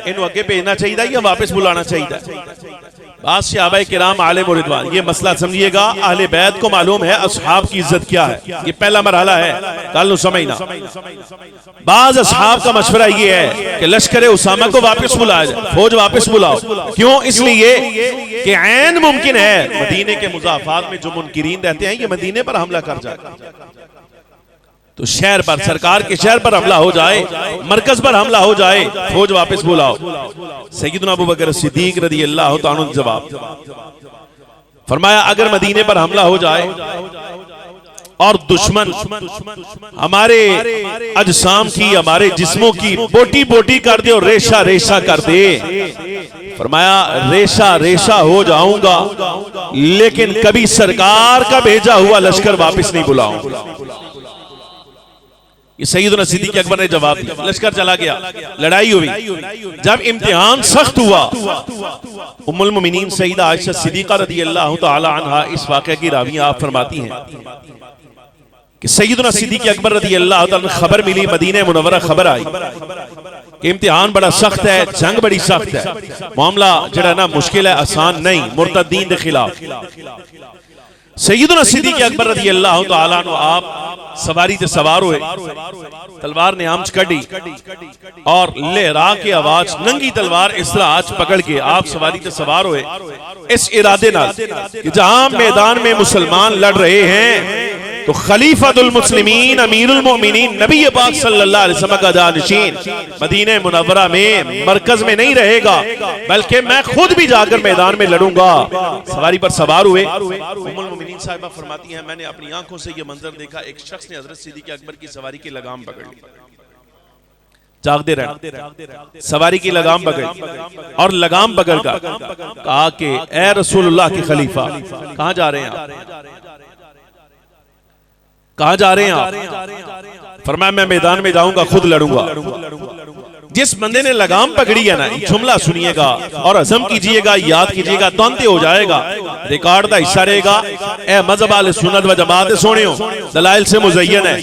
इन्हें आगे भेजना चाहिए या वापस बुलाना चाहिए। बात सहाबा किराम आलिम और रिदवान, ये मसला समझिएगा, अहले बैत को मालूम है असहाब की इज्जत क्या है, ये पहला मरहला है, कल समझना। बाज असहाब का मशवरा ये है कि लश्कर उसामा को वापस बुलाया जाए, फौज वापस बुलाओ। क्यों? इसलिए कि ऐन मुमकिन है मदीने के मुज़ाफ़ात में जो मुनकिरीन रहते हैं ये मदीने पर हमला कर जाए, तो शहर पर, सरकार के शहर पर हमला हो जाए, मरकज पर हमला हो जाए, फौज वापस बुलाओ। सैयदना अबू बकर सिद्दीक़ रज़ियल्लाहु ताला अन्हु जवाब फरमाया, अगर मदीने पर हमला हो जाए और दुश्मन हमारे अजसाम की, हमारे जिस्मों की बोटी बोटी कर दे और रेशा रेशा कर दे, फरमाया रेशा रेशा हो जाऊंगा लेकिन कभी सरकार का भेजा हुआ लश्कर वापस नहीं बुलाऊंगा। ये सैयदना सिद्दीक़ अकबर ने जवाब दिया। लश्कर चला गया, लड़ाई हुई। जब इम्तिहान सख्त हुआ, उम्मुल मोमिनीन सैयदा आयशा सिद्दीक़ा रज़ियल्लाहु ताला अन्हा इस वाक़े की रावी आप फरमाती हैं कि सैयदना सिद्दीक़ अकबर रज़ियल्लाहु ताला खबर मिली, मदीने मुनव्वरा खबर आई कि इम्तिहान बड़ा सख्त है, जंग बड़ी सख्त है, मामला जड़ा ना मुश्किल है, आसान नहीं, मुर्तदीन के खिलाफ। सैयदना सिद्दीक़ अकबर रज़ी अल्लाह तआला अन्हु आप सवारी ते सवार हुए, तलवार ने आमच कड़ी और लहरा के आवाज नंगी तलवार इस तरह आज पकड़ के आप सवारी ते सवार हुए इस इरादे नाल कि जहां मैदान में मुसलमान लड़ रहे हैं तो खलीफतुल मुस्लिमीन अमीरुल मोमिनीन नबी पाक सल्लल्लाहु अलैहि वसल्लम का जानशीन मदीने मुनव्वरा में मरकज में नहीं रहेगा, बल्कि मैं खुद भी जाकर मैदान में लड़ूंगा। सवारी पर सवार हुए। उम्मुल मोमिनीन साहिबा फरमाती हैं, मैंने अपनी आंखों से यह मंजर देखा, एक शख्स ने हजरत सिद्दीक़ अकबर की सवारी की लगाम पकड़ ली, जागते रहे, सवारी की लगाम पकड़ी और लगाम पकड़कर कहा कि ए रसूलुल्लाह के खलीफा, कहां जा रहे हैं आप? कहां जा रहे हैं आप? फरमाया मैं मैदान में जाऊंगा, खुद लड़ूंगा। जिस बंदे ने लगाम पकड़ी है ना, जुमला सुनिएगा और अज़म कीजिएगा, याद कीजिएगा, तौंते हो जाएगा, रिकॉर्ड का हिस्सा रहेगा। ए मज़हब अहले सुन्नत व जमात सुनियो, दलाइल से मुज़य्यन है,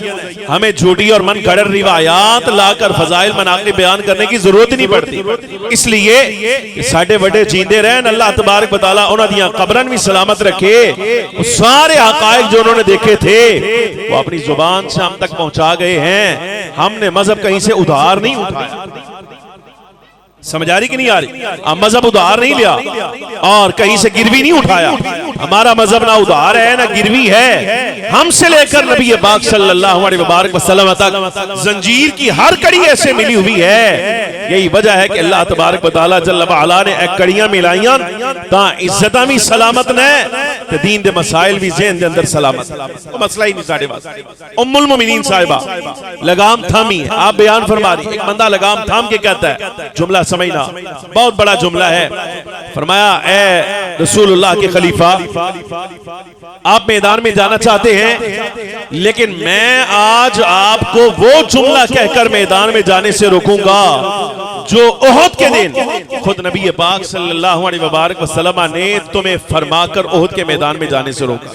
हमें झूठी और मन गढ़ रिवायात लाकर फजाइल मनाक़िब बयान करने की जरूरत ही नहीं पड़ती। इसलिए साडे वड्डे जींदे रहन, अल्लाह तबारक व तआला उन्हां दियां कब्रां भी सलामत रखे। सारे हक़ाइक़ जो उन्होंने देखे थे वो अपनी जुबान से हम तक पहुंचा गए हैं। हमने मजहब कहीं से उधार नहीं उठाया। समझ आ रही कि नहीं आ रही? हम मजहब उधार नहीं लिया और कहीं से गिरवी नहीं उठाया। हमारा मजहब ना उधार है ना गिरवी है। हमसे लेकर नबी पाक सल्लल्लाहु अलैहि वसल्लम तक जंजीर की हर कड़ी ऐसे मिली हुई है। यही वजह है कि अल्लाह तबारक व तआला जल्ल व अला ने एक कड़ियां मिलाइयां तां इज्जतां भी सलामत ने ते दीन दे मसाइल भी ज़हन दे अंदर सलामत। तो मसला ही नहीं साडे पास। उम्मुल मोमिनीन साहिबा लगाम थामी है, आप बयान फरमा रही, एक बंदा लगाम थाम के कहता है, जुमला समझना, बहुत बड़ा जुमला है। फरमाया ए रसूलुल्लाह के खलीफा, आप मैदान में जाना चाहते हैं, लेकिन मैं आज आपको वो जुमला कहकर मैदान में जाने से रोकूंगा जो उहद के दिन खुद नबी पाक सल्लल्लाहु अलैहि वसल्लम ने तुम्हें फरमाकर उहद के मैदान में जाने से रोका।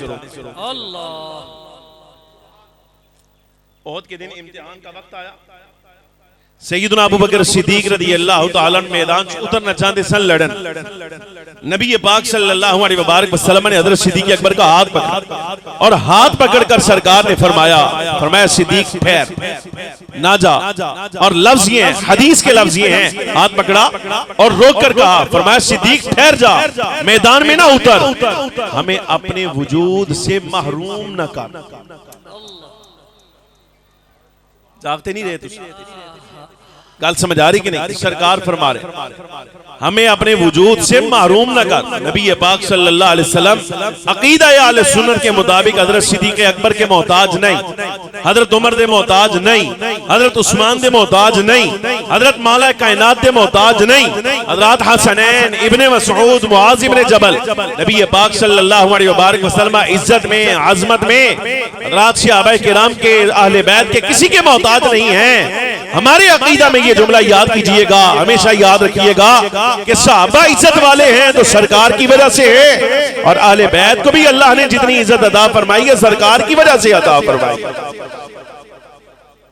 उहद के दिन इम्तिहान का वक्त आया। सैयदना अबू बकर सिद्दीक रज़ी अल्लाह तआला अन्हु मैदान से उतरना चाहते सन लड़न। नबी पाक सल्लल्लाहु अलैहि वसल्लम ने हज़रत सिद्दीक अकबर का हाथ पकड़ा और हाथ पकड़कर सरकार ने फरमाया सिद्दीक ठहर ना जा। और लफ्ज ये हैं, हदीस के लफ्ज ये हैं, हाथ पकड़ा और रोक कर कहा, फरमाया सिद्दीक ठहर जा, मैदान में ना उतर, हमें अपने वजूद से महरूम न कर। जागते नहीं रहे तुम? गल समझ आ रही कि नहीं? सरकार फरमा रहे हमें अपने वजूद से महरूम न कर। नबी पाक सल्लल्लाहु अलैहि वसल्लम अकीदा अहले सुन्नत के मुताबिक हजरत सिद्दीक अकबर के मोहताज नहीं, हजरत उमर दे मोहताज नहीं, हजरत उस्मान दे मोहताज नहीं, हजरत मौला कायनात दे मोहताज नहीं, हजरत हसनैन इब्ने मसऊद मुआज इब्ने जबल नबी पाक सल्लल्लाहु अलैहि वसल्लम इज्जत में अजमत में हजरत सहाबाए किराम के अहले बैत के किसी के मोहताज नहीं है। हमारे अकीदा में ये जुमला याद कीजिएगा, हमेशा याद रखिएगा कि सहाबा इज्जत वाले हैं तो सरकार की वजह से है, और अहले बैत को भी अल्लाह ने जितनी इज्जत अता फरमाई है सरकार की वजह से अता फरमाई।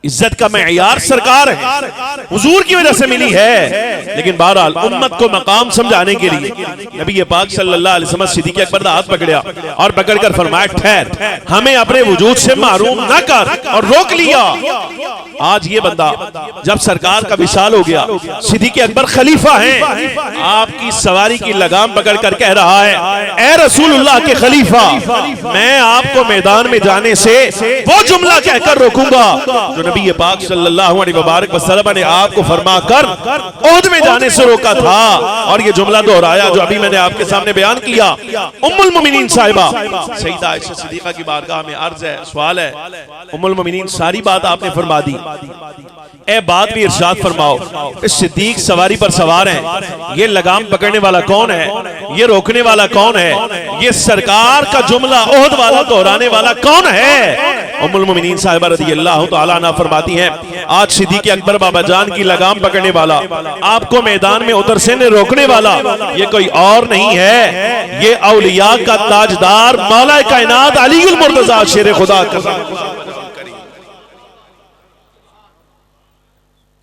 इज्जत का मेयार सरकार है, हुजूर की वजह से मिली है। लेकिन बहरहाल उम्मत को मकाम समझाने के लिए नबी पाक सल्लल्लाहु अलैहि वसल्लम सिद्दीक अकबर का हाथ पकड़ा और पकड़कर फरमाया ठहर, हमें अपने वजूद से महरूम न कर, और रोक लिया। आज ये बंदा जब सरकार का विशाल हो गया, सिद्दीक अकबर खलीफा हैं, आपकी सवारी की लगाम पकड़ कर कह रहा है, ए रसूलुल्लाह के खलीफा, मैं आपको मैदान में जाने से वो जुमला कहकर रोकूंगा जो नबी पाक सल्लल्लाहु अलैहि वसल्लम ने आपको फरमाकर उहद में जाने से रोका था। और ये जुमला दोहराया जो अभी मैंने आपके सामने बयान किया। उम्मुल मोमिनीन साहिबा सैयदा आयशा सिद्दीका की बारगाह में अर्ज है, सवाल है, उम्मुल मोमिनीन सारी बात आपने फरमा दी, ए बात भी इरशाद फरमाओ, इस सिद्दीक सवारी पर सवार हैं, ये लगाम पकड़ने वाला कौन है, ये रोकने वाला कौन है, ये सरकार का जुमला उहद वाला दोहराने वाला कौन है? उम्मुल मोमिनीन साहिबा रज़ी अल्लाह तआला अन्हा फरमाती हैं, आज सिद्दीक अकबर बाबा जान की लगाम पकड़ने वाला, आपको मैदान में उतर से रोकने वाला, ये कोई और नहीं है, ये औलिया का ताजदार मौला कायनात अलीउल मुर्तज़ा शेर खुदा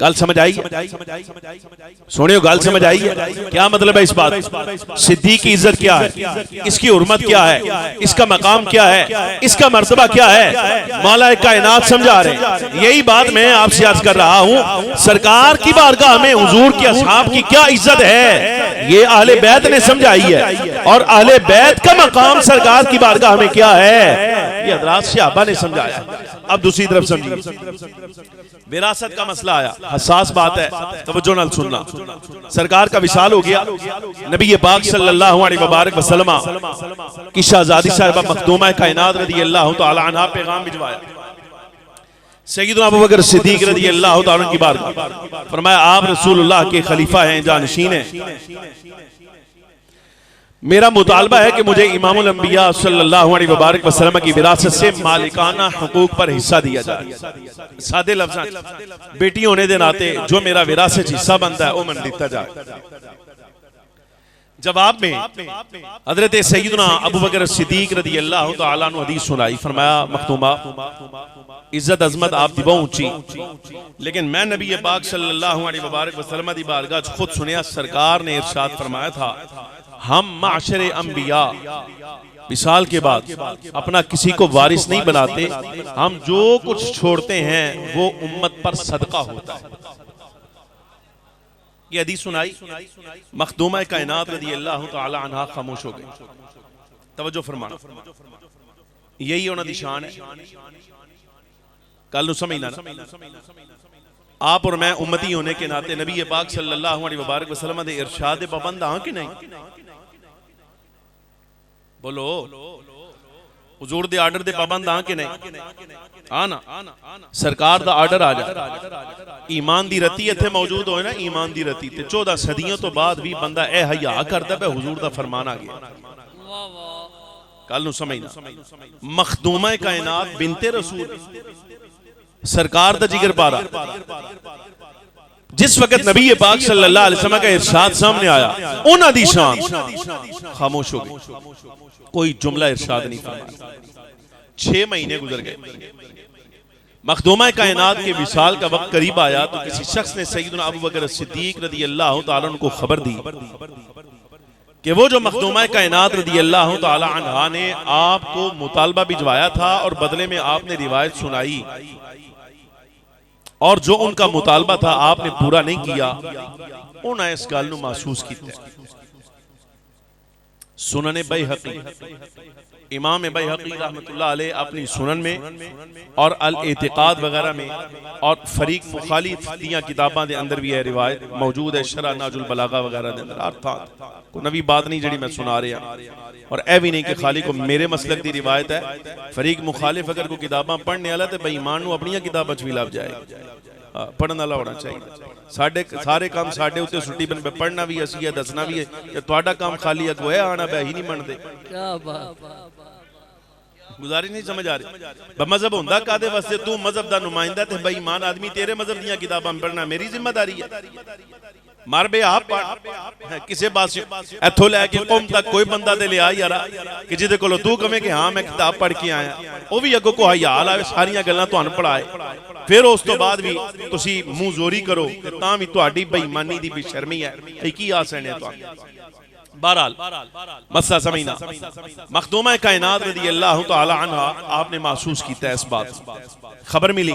गल समझ आई? सुनियो, गल समझ आई है? क्या मतलब है इस बात? सिद्दीक की इज्जत क्या है, इसकी हुर्मत क्या है, इसका मकाम क्या है, इसका मर्तबा क्या है, मौला कायनात समझा रहे हैं। यही बात मैं आपसे अर्ज कर रहा हूं, सरकार की बारगाह में हुजूर के असहाब की क्या इज्जत है, ये अहले बैत ने समझाई है। और अहले बैत का मकाम सरकार की बारगाह में क्या है, ये हज़रात सहाबा ने समझाया। अब दूसरी तरफ समझिए, विरासत का मसला आया, हसास बात है, तवज्जो नाल सुनना। सरकार का विसाल हो गया, नबी पाक सल्लल्लाहु अलैहि वसल्लम की शहजादी साहिबा मखदूमा कायनात रज़ी अल्लाह तआला अन्हा पैगाम भिजवाया सय्यदना अबू बकर सिद्दीक रज़ी अल्लाह तआला की बारगाह। फरमाया आप रसूलुल्लाह के खलीफा हैं, जानशीन हैं। मेरा मुतालबा है कि मुझे इमामुल अंबिया सल्लल्लाहु अलैहि वसल्लम की विरासत से मालिकाना हुकूक पर हिस्सा दिया जाए। सादे लफ्ज़, बेटी होने के नाते जो मेरा विरासत हिस्सा बनता है वो मन दिता जाए। जवाब में हजरत सय्यदना अबू बकर सिद्दीक रज़ी अल्लाह तआला अन्हु हदीस सुनाई। फरमाया मखदूमा, इज्जत अजमत आपकी बहुत ऊंची, लेकिन मैं नबी पाक सल्लल्लाहु अलैहि वसल्लम दी बारगाह च खुद सुनिया, सरकार ने इरशाद फरमाया था, हम माशरे अंबिया विसाल के बाद अपना किसी को वारिस नहीं बनाते, हम जो कुछ छोड़ते हैं वो उम्मत पर सदका होता है। ये हदीस सुनाई, मखदूमा कायनात रज़ी अल्लाह तआला अन्हा खामोश हो गई। तवज्जो फरमाना, यही उन्हां दी शान है। कल समझना ना, आप और मैं उम्मती होने के नाते नबी पाक सल्लल्लाहु अलैहि वसल्लम दे इरशाद दे पाबंद हां कि नहीं? बोलो, हुजूर दे आर्डर दे पाबंद हां कि नहीं? हाँ ना, सरकार दा आर्डर आ जाए, ईमान दी रती इत्थे मौजूद होए ना, ईमान दी रती ते 14 सदियों तो बाद भी बंदा ए हया करदा पे हुजूर दा फरमान आ गया। कल नु समझना, मखदूमा कायनात बिनते रसूल सरकार दा जिगर पारा, जिस वक्त नबी पाक सल्लल्लाहु अलैहि वसल्लम का इरशाद सामने आया, उन्हां दी शान खामोश हो गई, कोई जुमला इरशाद नहीं फरमाया। 6 महीने गुजर गए, मखदूमा कायनात के विसाल का वक्त करीब आया तो किसी शख्स ने सय्यदना अबू बकर सिद्दीक रज़ी अल्लाह तआला अन्हु को खबर दी कि वो जो मखदूमा कायनात रज़ी अल्लाह तआला अन्हा ने आपको मुतालबा भिजवाया था और बदले में आपने रिवायत सुनाई, और जो उनका मुतालबा था आपने पूरा नहीं किया, उन्हें इस गल नूं महसूस किया। सुनन बैहक़ी, इमाम बैहक़ी रहमतुल्लाह अलैह अपनी सुनन में और अल एतिक़ाद वगैरह में और फरीक मुखालिफ दियां किताबां दे अंदर भी है रिवायत मौजूद है, शरह नाजुल बलागा वगैरह दे अंदर। अर्थात कोई नवी बात नहीं जड़ी मैं सुना रहा, और ए भी नहीं कि खाली को मेरे मसलक दी रिवायत है। फरीक मुखालिफ अगर कोई किताबां पढ़ने वाला तो बेईमान नूं अपनी किताबां च भी लभ जाएगा, पढ़ने वाला होना चाहिए। साडे सारे काम साडे उत्ते सुट्टी बन, पढ़ना भी असी है, दसना भी है, ते तुहाडा काम खाली अगो है आना बे ही नहीं मनदे। क्या बात, गुजारिश नहीं समझ आ रही। मजहब होंदा कादे वास्ते, तू मजहब दा नुमाइंदा ते बेईमान आदमी तेरे मजहब दियां किताबां पढ़ना मेरी जिम्मेदारी है। मार बे आप किसी पास इथों लैके कौम तक कोई बंदा दे लिया यार कि जिहदे कोलों तू कहे कि हाँ मैं किताब पढ़ के आया, वो भी अगों को हयाल आवे, सारियां गल्लां तुहानूं पढ़ाए, फिर उस तो बाद भी तुसी मुंह जोरी करो तां भी तुहाडी बेईमानी दी बेशर्मी है। की आ सने तुहानूं। बहरहाल मसला समझना, मखदूमा कायनात रज़ी अल्लाह तआला अन्हा आपने महसूस किया इस बात, खबर मिली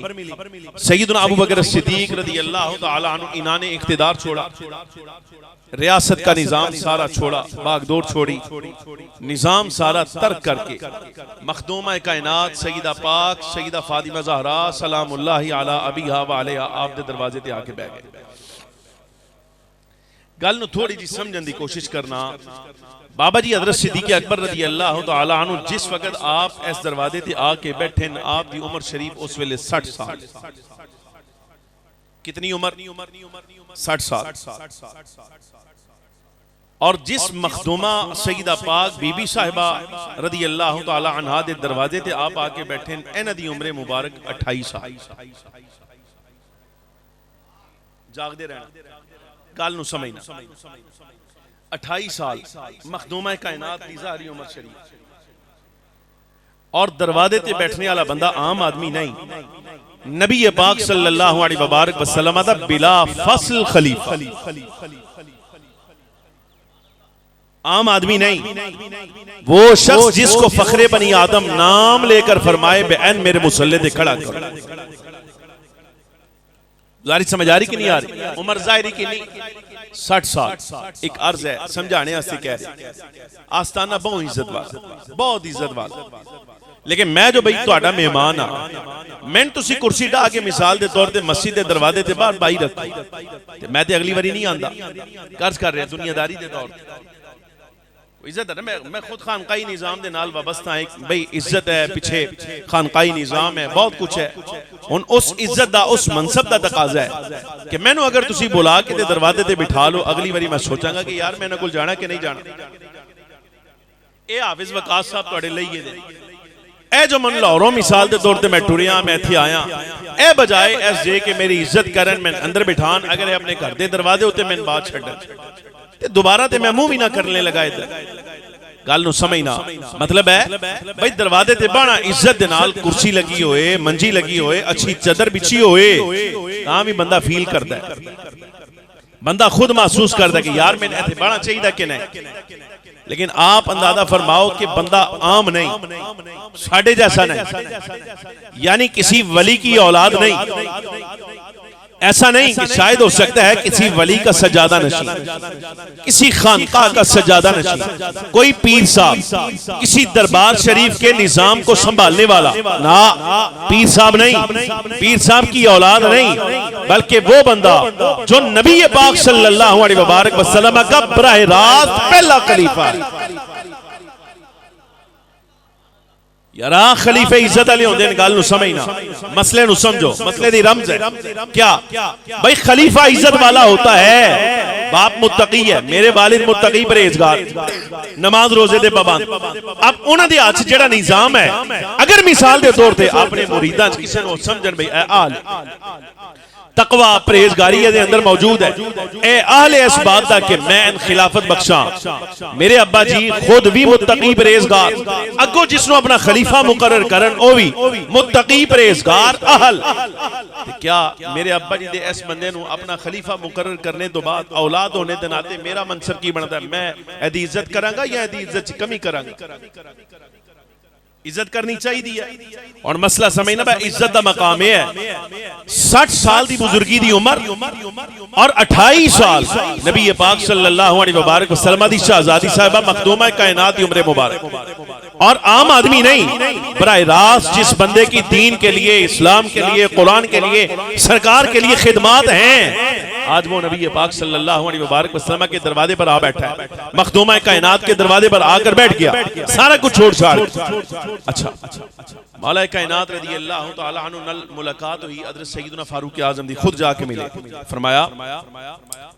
सय्यदना अबू बकर सिद्दीक रज़ी अल्लाह तआला अन्हु इन्होंने इख्तिदार छोड़ा, रियासत का निजाम सारा छोड़ा, बागडोर छोड़ी, निजाम सारा तर्क करके मखदूमा कायनात सय्यदा पाक सय्यदा फातिमा ज़हरा सलामुल्लाहि अला अबीहा व अलैहा आप दे दरवाजे ते आके बैठ गए। गल नूं थोड़ी जी समझने की कोशिश करना। बाबा जी हजरत सिद्दीक़ अकबर रज़ी अल्लाह तआला अन्हु जिस वक्त आप इस दरवाजे ते आके बैठे, आप दी उम्र शरीफ उस वेले 60 साल। कितनी उम्र? 60 साल। और जिस मखदूमा सय्यदा पाक बीबी साहिबा रज़ी अल्लाह तआला अन्हा दे दरवाजे ते आप आके बैठे, इन्हां दी उम्र मुबारक 28 साल। जागदे रहना, गल नूं समझना। 28 साल मखदूमा कायनात दी ज़ाहरी उम्र शरीफ, और दरवाजे ते बैठने वाला बंदा आम आदमी नहीं, नबी पाक सल्लल्लाहु अलैहि वबारक वसल्लम दा बिला फसल खलीफा, आम आदमी नहीं, वो शख्स जिसको फखरे बनी आदम नाम लेकर फरमाए बेअन मेरे मुसल्ले दे खड़ा करो। जारी समझ आ रही कि नहीं आ रही? उम्र जाहिरी की नहीं 60 साल। एक अर्ज है समझाने वास्ते कह रहे, आस्ताना बहुत इज्जत वाला, बहुत इज्जत वाला, लेकिन मैं जो भाई तुहाडा मेहमान हाँ, मैं तुसी कुर्सी ढा के मिसाल के तौर पर मस्जिद के दरवाजे से बाहर बाई रखी, मैं तो अगली बारी नहीं आंदा, कर्ज कर रहा दुनियादारी के तौर पर। इज्जत है ना, मैं खुद खानकाई निजाम दे नाल वाबस्ता है भाई, इज्जत है, पीछे खानकाई निजाम है, बहुत कुछ है। हुन उस इज्जत दा, उस मनसब दा तकाजा है कि मैनू अगर तुसी बुला के ते दरवाजे ते बिठा लो, अगली बारी मैं सोचांगा कि यार मैंने कोल जाना कि नहीं जाना। ए हाफिज वकास साहब तुहाडे लईए दे, ए जो मन लाहौरों मिसाल के तौर पर मैं टुरिया, मैं इत्थे आया, ए बजाए एस जे के मेरी इज्जत करन, मैं अंदर बिठान, अगर अपने घर के दरवाजे उत्ते मैं बात छड्डन ते दोबारा ते मैं मुंह भी ना करने लगा। इधर गल नूं समझना मतलब है भाई दरवाजे ते बाहना इज्जत दे नाल, कुर्सी लगी होए, मंजी लगी होए, अच्छी चादर बिछी होए, तां भी बंदा फील करता है, बंदा खुद महसूस करता है कि यार मैंने इत्थे बाहना चाहिए कि नहीं। लेकिन आप अंदाजा फरमाओ कि बंदा आम नहीं, साढ़े जैसा नहीं, यानी किसी वली की औलाद नहीं। ऐसा नहीं कि शायद हो सकता है किसी वली का सजादा नशी, किसी खानका का सजादा नशी, कोई पीर साहब, किसी दरबार शरीफ के निजाम को संभालने वाला ना, पीर साहब नहीं, पीर साहब की औलाद नहीं, बल्कि वो बंदा जो नबी पाक सल्लल्लाहु अलैहि वबारक वसल्लम का बराह रास्त पहला खलीफा है। यार खलीफे इज्जत वाले होंदे ने, गल नूं समझना, मसले नूं समझो, मसले दी रमज है क्या भाई, खलीफा इज्जत वाला होता है, बाप मुत्तकी है, मेरे वालिद मुत्तकी परहेजगार, नमाज रोजे दे पाबंद। अब उन्हां दे हाथ जेड़ा निजाम है, अगर मिसाल दे तौर पे अपने मुरीदां च किसी नूं समझण भाई ए आल तकवा परहेजगारी दे अंदर मौजूद है, ए अहले इस बात दा कि मैं खिलाफत बख्शा, मेरे अब्बा जी खुद भी मुत्तकी परहेजगार, अगो जिसनों अपना खलीफा मुकर्रर करन ओ भी मुत्तकी परहेजगार अहल, क्या मेरे अब्बा जी दे इस बंदे नूं अपना खलीफा मुकर्रर करने तो बाद औलाद होने दे नाते मेरा मनसब की बनता है, मैं एदी इज्जत करांगा या एदी इज्जत च कमी करांगा? इज्जत करनी चाहिए। और मसला समझना भाई, इज्जत का मकाम है 60 साल की बुजुर्गी की उम्र और 28 साल नबी पाक सल्लल्लाहु अलैहि वबारक वसल्लम दी शहजादी साहिबा मखदूमा कायनात की उम्र मुबारक। और आम आदमी नहीं, बराह रास्त जिस बंदे की दीन के लिए, इस्लाम के लिए, कुरान के लिए, सरकार के लिए खिदमात हैं, आज वो नबी पाक सल्लल्लाहु अलैहि वबारक वसल्लम के दरवाजे पर आ बैठा है, मखदूमा कायनात के दरवाजे पर आकर बैठ गया, सारा कुछ छोड़ छाड़। अच्छा, मौला कायनात रज़ी अल्लाह तआला अन्हु नल मुलाकात हुई हज़रत सैयदना फारूक आज़म दी, खुद जाके मिले, फरमाया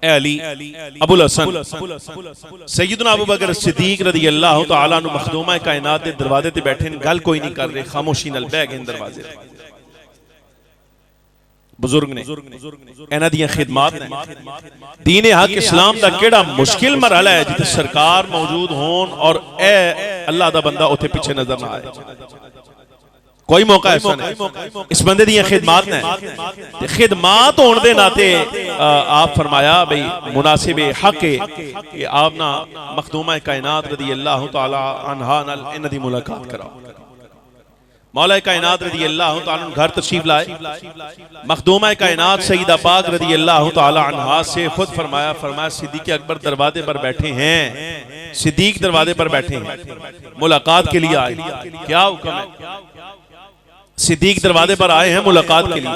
ए अली अबुल हसन सैयदना अबू बकर सिद्दीक रज़ी अल्लाह तआला अन्हु मखदूमा कायनात दे दरवाजे ते बैठे, गल कोई नहीं कर रहे, खामोशी नाल बैठ गए दरवाजे। बुजुर्ग ने इन्हां दी खिदमात ने, दीन हक इस्लाम दा केड़ा मुश्किल मरहला है जिथे सरकार मौजूद होन और ए अल्लाह दा बंदा उथे पीछे नजर ना आए, कोई मौका ऐसा नहीं। इस बंदे दी खिदमात ने, खिदमात होने दे नाते आप फरमाया भाई मुनासिब हक है कि आप ना मखदूमा कायनात रज़ी अल्लाह तआला अन्हा नाल इन्हां दी मुलाकात कराओ। मौला कायनात रज़ी अल्लाह तआला घर तशरीफ लाए, मखदूमा कायनात सईदा पाक रज़ी अल्लाह तआला अन्हा से खुद फरमाया सिद्दीक अकबर दरवाजे पर बैठे हैं, सिद्दीक दरवाजे पर बैठे हैं, मुलाकात के लिए आए, क्या हुक्म है? सिद्दीक दरवाजे पर आए हैं मुलाकात के लिए,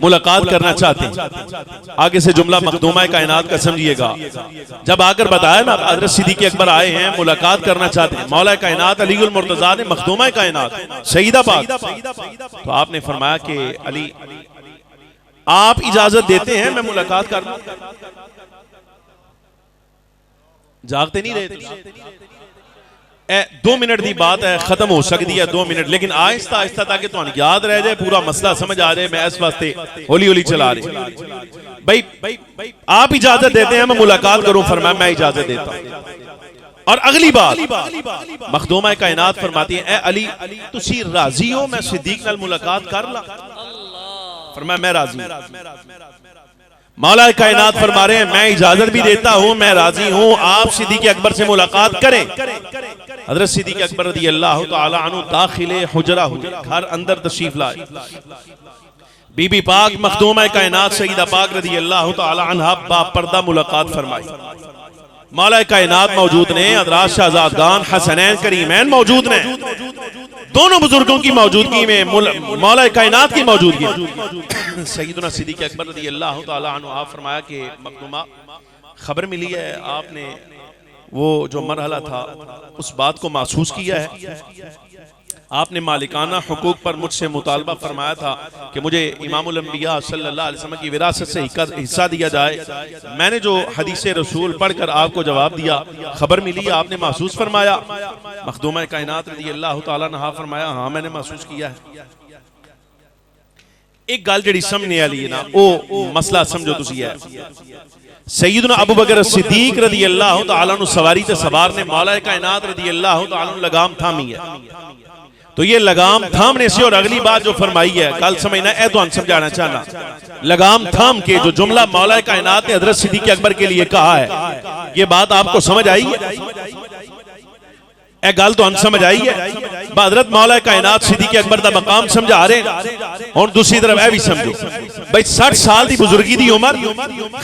मुलाकात करना चाहते हैं। आगे से जुमला मखदूमा कायनात का समझिएगा, जब आकर बताया ना हज़रत सिद्दीक अकबर आए हैं मुलाकात करना चाहते हैं, मौला कायनात अलीउल मुर्तज़ा ने मखदूमा कायनात सईदा पाक, तो आपने फरमाया कि अली आप इजाजत देते हैं मैं मुलाकात करना? जागते नहीं रहे, 2 मिनट की बात है, खत्म हो सकती है 2 मिनट, लेकिन आहिस्ता आहिस्ता ताकि तुहानू याद रह जाए, पूरा मसला समझ आ जाए, मैं इस वास्ते हौली हौली चला रही। भाई आप इजाजत देते हैं मैं मुलाकात करूं? फरमाया मैं इजाजत देता हूं। और अगली बात मखदूमा कायनात फरमाती है, ए अली तुसी राजी हो मैं सिद्दीक नाल मुलाकात कर ला? फरमाया मैं राजी हूं। मौला कायनात फरमा रहे हैं मैं इजाजत भी देता हूं, मैं राजी हूं, आप सिद्दीक़ अकबर से मुलाकात करें। हज़रत सिद्दीक़ अकबर रज़ी अल्लाह तआला अन्हु दाखिले हुजरा हुए, घर अंदर तशरीफ लाए। बीबी पाक मखदूमा कायनात सईदा पाक रज़ी अल्लाह तआला अन्हा बापर्दा मुलाकात फरमाई। मौला कायनात मौजूद ने, हज़रात शहज़ादगान हसनैन करीमैन मौजूद ने, दोनों बुजुर्गों की मौजूदगी में मौला कायनात की मौजूदगी में सैयदना सिद्दीक़ अकबर रज़ी अल्लाह तआला अन्हु आप फरमाया कि मखदूमा खबर मिली है, आपने वो जो मरहला था उस बात को महसूस किया है। आपने मालिकाना हुकूक पर मुझसे मुतालबा फरमाया था कि मुझे इमामुल अंबिया सल्लल्लाहु अलैहि वसल्लम की विरासत से हिस्सा दिया जाए। मैंने जो हदीस रसूल पढ़कर आपको जवाब दिया, खबर मिली, आपने महसूस फरमाया। मखदूमा कायनात रज़ी अल्लाह तआला अन्हा फरमाया हाँ मैंने महसूस किया है। एक गल जिहड़ी समझने वाली है ना, वो मसला समझो तुसी है। सैयदना अबू बकर सिद्दीक रज़ी अल्लाह तआला अन्हु सवारी ते सवार ने मौला कायनात रज़ी अल्लाह तआला अन्हु लगाम थामी है। तो ये लगाम थामने से और अगली बात जो फरमाई है कल समझना है, तो समझाना चाहना, लगाम थाम के जो जुमला मौला कायनात ने हज़रत सिद्दीक़ अकबर के लिए कहा है, ये बात आपको समझ आई है? गल तो समझ आई है। हज़रत मौला कायनात सिद्दीक़ अकबर का मकाम समझा रहे हैं। और दूसरी तरफ यह भी समझो भाई 60 साल की बुजुर्गी की उम्र,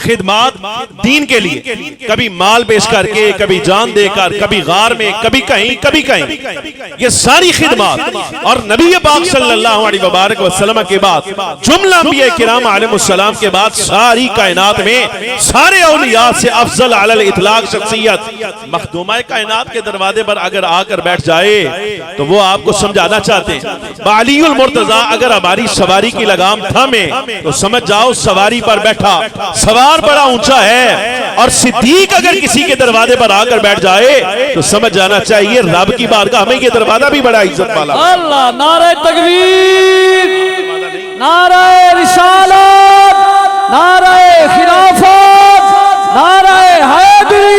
खिदमात दीन के लिए, कभी माल पेश करके, कभी जान देकर, कभी गार में, कभी कहीं, ये सारी खिदमात और नबी पाक सल्लल्लाहु अलैहि वसल्लम के बाद जुमला अंबिया किराम अलैहिस्सलाम के बाद सारी कायनात में सारे औलिया से अफजल अलल इतलाक शख्सियत मखदूमा कायनात के दरवाजे पर अगर आकर बैठ जाए तो वो आपको समझाना चाहते हैं। बालियुल मुर्तजा अगर हमारी सवारी की लगाम थामे तो समझ जाओ सवारी पर बैठा सवार बड़ा ऊंचा है, और सिद्दीक अगर किसी के दरवाजे पर आकर बैठ जाए तो समझ जाना चाहिए रब की बारगाह में ये दरवाजा भी बड़ा इज्जत वाला। अल्लाह, नारे तकबीर, नारे रिसालत, नारे खिलाफत, नारे हैदरी,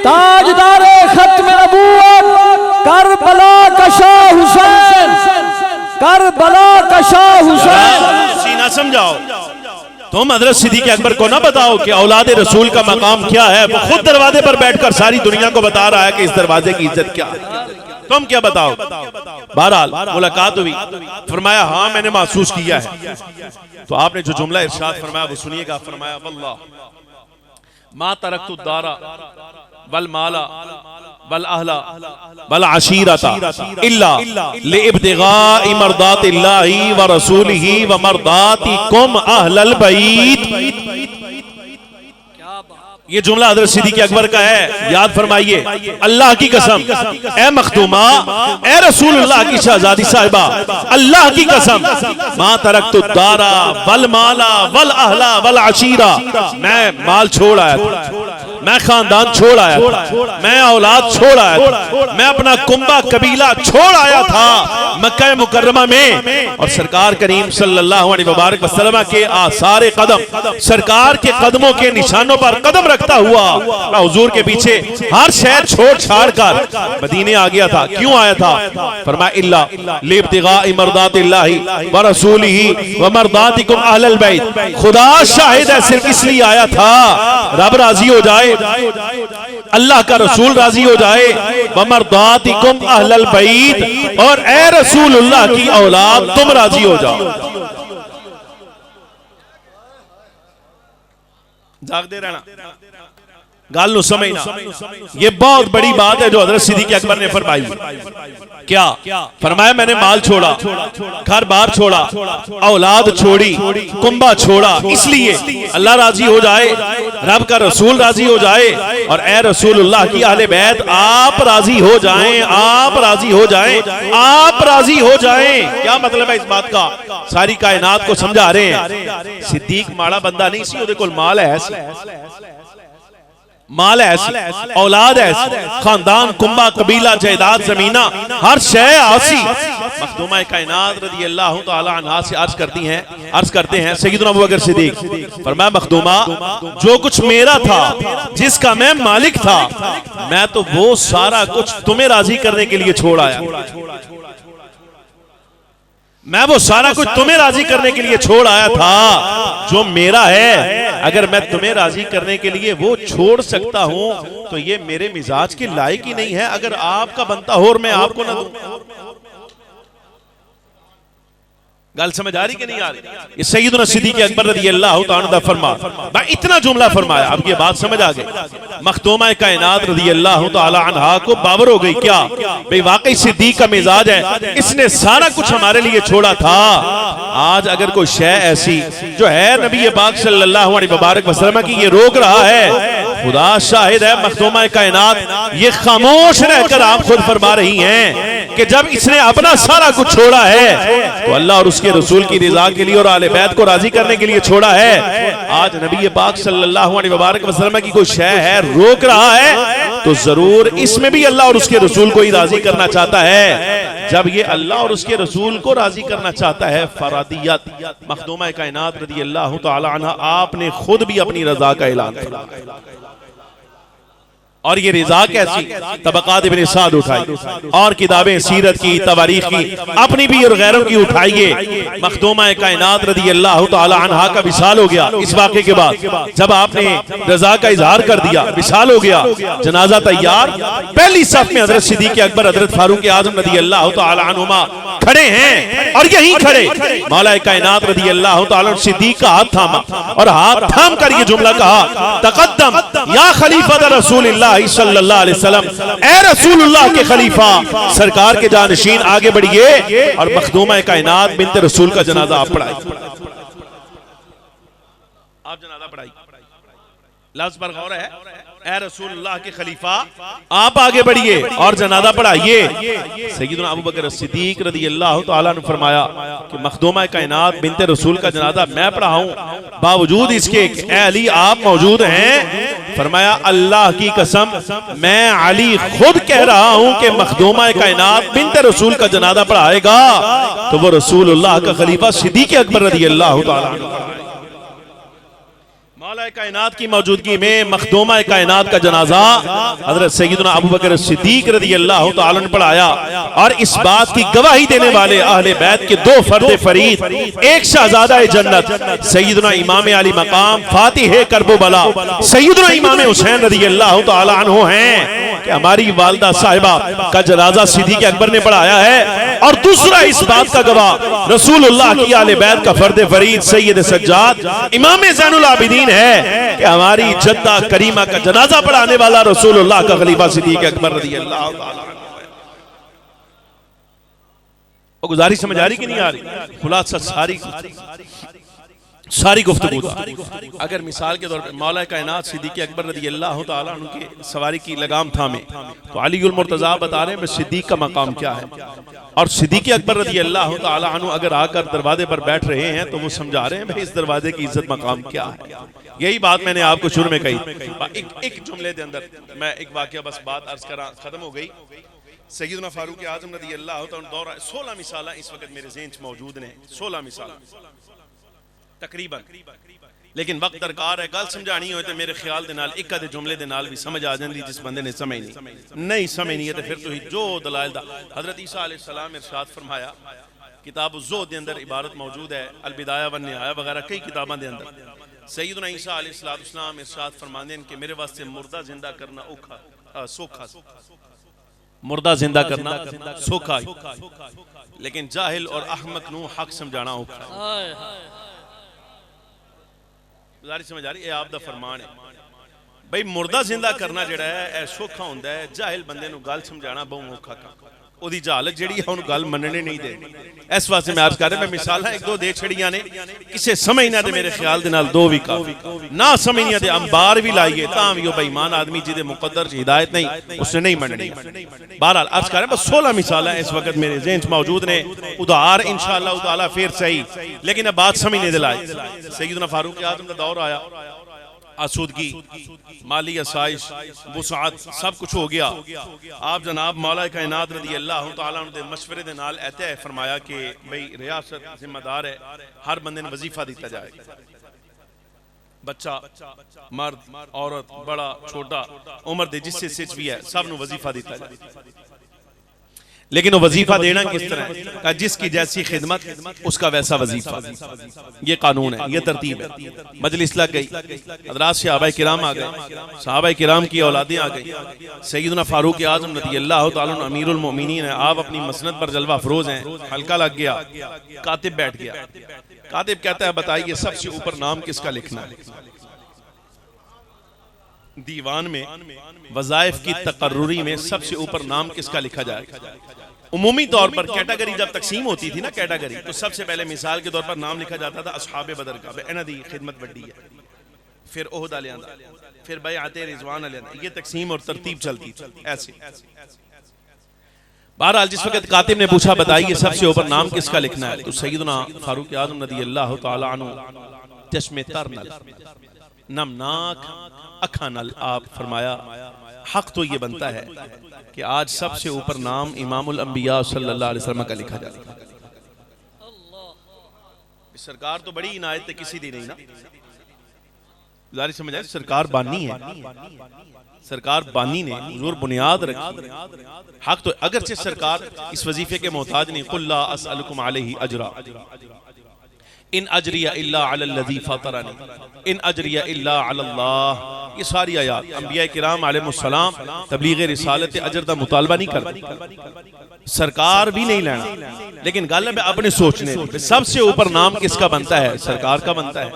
ताजदारे खत्म नबूवत, करबला का शाह हुसैन, करबला का शाह हुसैन। सीना समझाओ, तुम हज़रत सिद्दीक़ अकबर को ना बताओ कि औलाद रसूल का मकाम क्या है, वो खुद दरवाजे पर बैठकर सारी दुनिया को बता रहा है कि इस दरवाजे की इज्जत क्या है, तुम क्या बताओ। बहरहाल मुलाकात हुई, फरमाया हाँ मैंने महसूस किया है। तो आपने जो जुमला इरशाद फरमाया वो सुनिएगा। फरमाया वल्लाह मा तरक्तु दारा वल माला वल अहला वल अशीरता इल्ला लिइब्तिगाइ मर्दातिल्लाहि व रसूलिहि व मर्दातिकुम अहलल बैत। ये जुमला हज़रत सिद्दीक़ अकबर का है, याद फरमाइए। अल्लाह की कसम, ए मखदूमा, ए रसूलुल्लाह की शहजादी साहिबा, अल्लाह की कसम, मा तरक्तु दारा वल माला वल अहला वल अशीरा, मैं माल छोड़ आया था, मैं खानदान छोड़ आया था, मैं औलाद छोड़ आया था, मैं अपना कुंबा कबीला छोड़ आया था मक्का मुकर्रमा में, और सरकार करीम सल्लल्लाहु अलैहि वसल्लम के आसारे कदम, सरकार के कदमों के निशानों पर कदम रखता हुआ मैं हुजूर के पीछे हर शहर छोड़ छाड़ कर मदीने आ गया था। क्यों आया था? फरमाया इल्ला लिब्तिगाइ मर्दातिल्लाहि व रसूलिहि व मर्दातिकुम अहलल बैत, खुदा शाहिद है सिर्फ इसलिए आया था रब राजी हो जाए, अल्लाह का रसूल राजी हो जाए, व मर्दातिकुम अहलल बैत, और ए रसूलुल्लाह की औलाद तुम राजी हो जाओ। जागते रहना, गाल नु समझना, ये बहुत बड़ी बात है जो हज़रत सिद्दीक़ अकबर ने फरमाई। क्या फरमाया? मैंने माल छोड़ा, घर बार छोड़ा, औलाद छोड़ी, कुंबा छोड़ा, इसलिए अल्लाह राजी हो जाए, रब का रसूल राजी हो जाए, और ए रसूलुल्लाह की अहले बैत आप राजी हो जाएं, आप राजी हो जाएं, आप राजी हो जाएं। क्या मतलब है इस बात का? सारी कायनात को समझा रहे हैं। सिद्दीक माड़ा बंदा नहीं सी, ओदे कोल माल है, माल ऐसी, औलाद ऐसी, खानदान, कुंबा, कबीला, जायदाद, जमीना, हर शय आसी। मखदूमा कायनात रज़ी अल्लाह तआला अन्हा से अर्ज करते हैं सैयदना अबू बकर सिद्दीक, फरमाया मखदूमा जो कुछ मेरा था, जिसका मैं मालिक था, मैं तो वो सारा कुछ तुम्हें राजी करने के लिए छोड़ आया। मैं वो सारा कुछ तुम्हें राजी करने के लिए छोड़ आया था जो मेरा है। अगर मैं तुम्हें राजी करने के लिए वो छोड़ सकता हूं तो ये मेरे मिजाज के लायक ही नहीं है। अगर आपका बनता हो और मैं आपको ना दूं, गल समझ आ रही कि नहीं आ रही? ये सैयदना सिद्दीक़ अकबर रज़ियल्लाहु ताला अन्हु फरमा, इतना जुमला फरमाया, अब ये बात समझ आ गई। मखदूमा कायनात रज़ियल्लाहु ताला अन्हा को बावर हो गई, क्या भाई वाकई सिद्दीक़ का मिजाज है, इसने सारा कुछ हमारे लिए छोड़ा था। आज अगर कोई शय ऐसी जो है नबी पाक सल्लल्लाहु अलैहि वसल्लम की ये रोक रहा है, खुदा शाहिद है मखदूमा कायनात ये खामोश रहकर आप खुद फरमा रही हैं कि जब इसने अपना सारा कुछ छोड़ा है तो अल्लाह और उसके रसूल की रिजा के लिए और आले बैत को राजी करने के लिए छोड़ा है। आज नबी पाक सल्लल्लाहु अलैहि वसल्लम की कोई शय है रोक रहा है तो जरूर इसमें भी अल्लाह और उसके रसूल को ही राजी करना चाहता है। जब ये अल्लाह और उसके रसूल को राजी करना चाहता है, फरादियत मखदूमा कायनात रज़ियल्लाहु ताला अन्हा आपने खुद भी अपनी रजा का ऐलान किया। और ये रिजा कैसी, तबक़ात इब्न साद उठाई और किताबें सीरत की, तवारीख की, अपनी भी और गैरों की उठाइए। मखदूमा कायनात रज़ियल्लाहु ताला अन्हा का विसाल हो गया। इस वाक़े के बाद जब आपने रजा का इजहार कर दिया, विसाल हो गया, जनाजा तैयार, पहली सफ में हजरत सिद्दीक़ अकबर, हजरत फारूक आज़म रज़ियल्लाहु ताला अन्हुमा खड़े हैं और यहीं खड़े मौला कायनात रज़ियल्लाहु ताला सिद्दीक़ का हाथ थामा और हाथ थाम कर ये जुमला कहा, तक़द्दम या खलीफा रसूलिल्लाह सल्लल्लाहु अलैहि वसल्लम, ए रसूलुल्लाह के खलीफा, सरकार के जानशीन आगे बढ़िए और मखदूमा कायनात बिन्त रसूल का जनाजा आप पढ़ाई। आप जनाजा पढ़ाई, लफ्ज़ पर गौर है, ए रसूलुल्लाह के खलीफा आप आगे बढ़िए और जनाजा पढ़ाइए। सैयदना अबू बकर सिद्दीक़ रज़ियल्लाहु ताला अन्हु फरमाया कि मखदूमा कायनात बिन्त रसूल का जनाजा मैं पढ़ाऊं, बावजूद इसके ए अली आप मौजूद हैं। फरमाया अल्लाह की कसम मैं अली खुद कह रहा हूं कि मखदूमा कायनात बिन्त रसूल का जनाजा पढ़ाएगा तो वो रसूलुल्लाह का खलीफा सिद्दीक़ अकबर रज़ियल्लाहु ताला अन्हु। मौला कायनात की मौजूदगी में मखदूमा कायनात का जनाजा हजरत सैयदना अबू बकर सिद्दीक़ रज़ियल्लाहु ताला अन्हु पढ़ाया। और इस बात की गवाही देने वाले अहले बैत के दो फर्द फरीद, एक शहजादा जन्नत सैयदना इमाम अली मकाम फातिह करबला सैयदना इमाम हुसैन रज़ियल्लाहु ताला अन्हु हैं कि हमारी वालिदा साहिबा का जनाजा सिद्दीक़ अकबर ने पढ़ाया है। और दूसरा इस बात का गवाह रसूलुल्लाह की आले बैत का फर्द फरीद सैयद सज्जाद इमाम ज़ैनुल आबिदीन है कि हमारी जद्दा करीमा का जनाजा पढ़ाने वाला रसूलुल्लाह का खलीफा सिद्दीक़ अकबर रज़ियल्लाहु ताला अन्हु। और गुजारिश समझ आ रही कि नहीं आ रही? खुलासा सारी गुफ्तगू था। अगर मिसाल के तौर पर मौला कायनात सिद्दीक़ अकबर रज़ियल्लाहु ताला अन्हु के सवारी की लगाम थामे तो अलीउल मुर्तज़ा बता रहे हैं सिद्दीक़ का मकाम क्या है। और सिद्दीक़ अकबर रज़ियल्लाहु ताला अन्हु अगर आकर दरवाजे पर बैठ रहे हैं तो वो समझा रहे हैं भाई इस दरवाजे की इज्जत मकाम क्या है। यही बात मैंने आपको शुरू में कही। एक जुमले के अंदर मैं एक वाक़या बस बात अर्ज करा, खत्म हो गई। सैयदना फारूक आज़म रज़ियल्लाहु ताला अन्हु दौरा 16 मिसाल इस वक्त मेरे ज़हन में मौजूद हैं, 16 मिसाल तकरीबन, लेकिन वक्त दरकार है गल समझानी हो तो मेरे ख्याल दे नाल एक आधे जुमले दे नाल भी समझ आ जाती जिस बंदे ने समझ नहीं है तो फिर तो जो दलाइल दा हजरत ईसा अलैहिस्सलाम इरशाद फरमाया किताब ज़ुहद दे अंदर इबारत मौजूद है, अल बिदाया वन निहाया वगैरह कई किताबों के अंदर सैयदना ईसा अलैहिस्सलाम इरशाद फरमाते हैं कि मेरे वास्ते मुर्दा जिंदा करना औखा सौखा, मुर्दा जिंदा करना सौखा, लेकिन जाहिल और अहमक नू हक समझाना औखा। समझ आ रही है? आप दा फरमान है भाई मुर्दा जिंदा करना जिहड़ा है सौखा हुंदा है, जाहिल बंदे नू गल समझाना बहुत औखा काम। ओदी जहालत जिहड़ी है उहनू गल मनने नहीं देनी। इस वास्ते मैं अर्ज कर रहा मैं मिसालां एक दो दे छड़ियां ने, किसे समझ ना ते मेरे ख्याल दे नाल दो भी काफी, ना समझनिया ते अंबार भी लाइए तां भी ओ बेईमान आदमी जिहदे मुकद्दर च हिदायत नहीं उसने नहीं मननी। बहरहाल अर्ज कर रहा बस 16 मिसालां इस वक्त मेरे ज़हन च मौजूद ने, उधार इंशाअल्लाह ताला फिर सही, लेकिन अब बात समझने दे लायक। सैयदना फारूक आज़म का दौर आया, आसूदगी, माली आसाइश, वुसाअत सब कुछ हो गया। आप जनाब मौला कायनात रज़ियल्लाहु ताला अन्हु दे मशवरे दे नाल ऐ तय फरमाया कि भाई रियासत जिम्मेदार है, हर बंदे ने वजीफा दिता जाएगा। बच्चा, मर्द, औरत, बड़ा छोटा, उम्र दे जिस हिस्से भी है सब नू वजीफा दिता जाए। लेकिन वो वजीफा देना किस तरह है? कहा जिसकी जैसी खिदमत उसका वैसा वजीफा। ये कानून है, ये तरतीब है। मजलिस लग गई, हज़रात सहाबाए किराम आ गए, सहाबाए किराम की औलादें आ गई, सैयदना फारूक आज़म रज़ियल्लाहु ताला अन्हु अमीरुल मोमिनीन है, आप अपनी मसनद पर जलवा अफरोज हैं। हल्का लग गया, कातिब बैठ गया। कातिब कहता है बताइए सबसे ऊपर नाम किसका लिखना है? दीवान में वज़ाइफ की तकर्रुरी में सबसे ऊपर नाम किसका लिखा जाए? उमूमी तौर पर कैटेगरी जब तकसीम होती थी ना कैटेगरी, तो सबसे पहले मिसाल के तौर पर नाम लिखा जाता था असहाबे बदर का, इन्हां दी खिदमत वड्डी है, फिर ओहद वालियां दा, फिर बैअते रिज़वान वालियां दा। ये तकसीम और तरतीब चलती थी ऐसे। बहरहाल जिस वक्त कातिब ने पूछा बताइए सबसे ऊपर नाम किसका लिखना है, तो सैयदना फारूक आज़म रज़ियल्लाहु ताला अन्हु चश्मे तर नल, नमनाक अखा नल, आप फरमाया हक तो ये बनता है कि आज सबसे ऊपर नाम इमामुल अंबिया सल्लल्लाहु अलैहि वसल्लम का लिखा जाए। सरकार तो बड़ी इनायत है, किसी दी नहीं ना, जारी समझ आए, सरकार बानी है, सरकार बानी ने हुजूर बुनियाद रखी। हक तो अगरचे सरकार इस वजीफे के मोहताज नहीं, कुल ला असअलुकुम अलैहि अजरा इन अजरिया इल्ला अलल्लज़ी फतरनी इन अजरिया इल्ला अलल्लाह। ये सारी आयात अंबिया किराम अलैहिमुस्सलाम तबलीग रिसालत अजर दा मुतालबा नहीं करती, सरकार भी नहीं लेना, लेकिन गल है अपने सोचने सबसे ऊपर नाम किसका बनता है? सरकार का बनता है।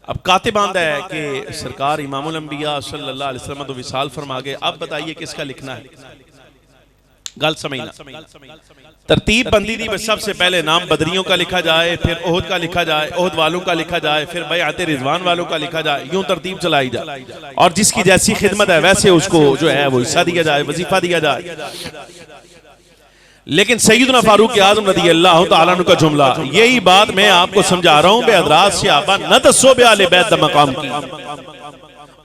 अब कातिब आंदा है कि सरकार इमामुल अंबिया सल्लल्लाहु अलैहि वसल्लम तो विसाल फरमा गए, अब बताइए किसका लिखना है? गल समझना, तरतीब बंदी थी, सबसे पहले नाम बदरियों का लिखा जाए, फिर ओहद का लिखा जाए, ओहद वालों का लिखा जाए, फिर बैअते रिज़वान वालों का लिखा जाए, यूं तरतीब चलाई जाए, और जिसकी जैसी खिदमत है वैसे उसको जो है वो हिस्सा दिया जाए, वजीफा दिया जाए। लेकिन सैयदना फारूक आज़म रज़ियल्लाहु ताला अन्हु का जुमला, यही बात मैं आपको समझा रहा हूं, बेहदरात सहाबा न दसो बे अहले बैत दा मकाम की,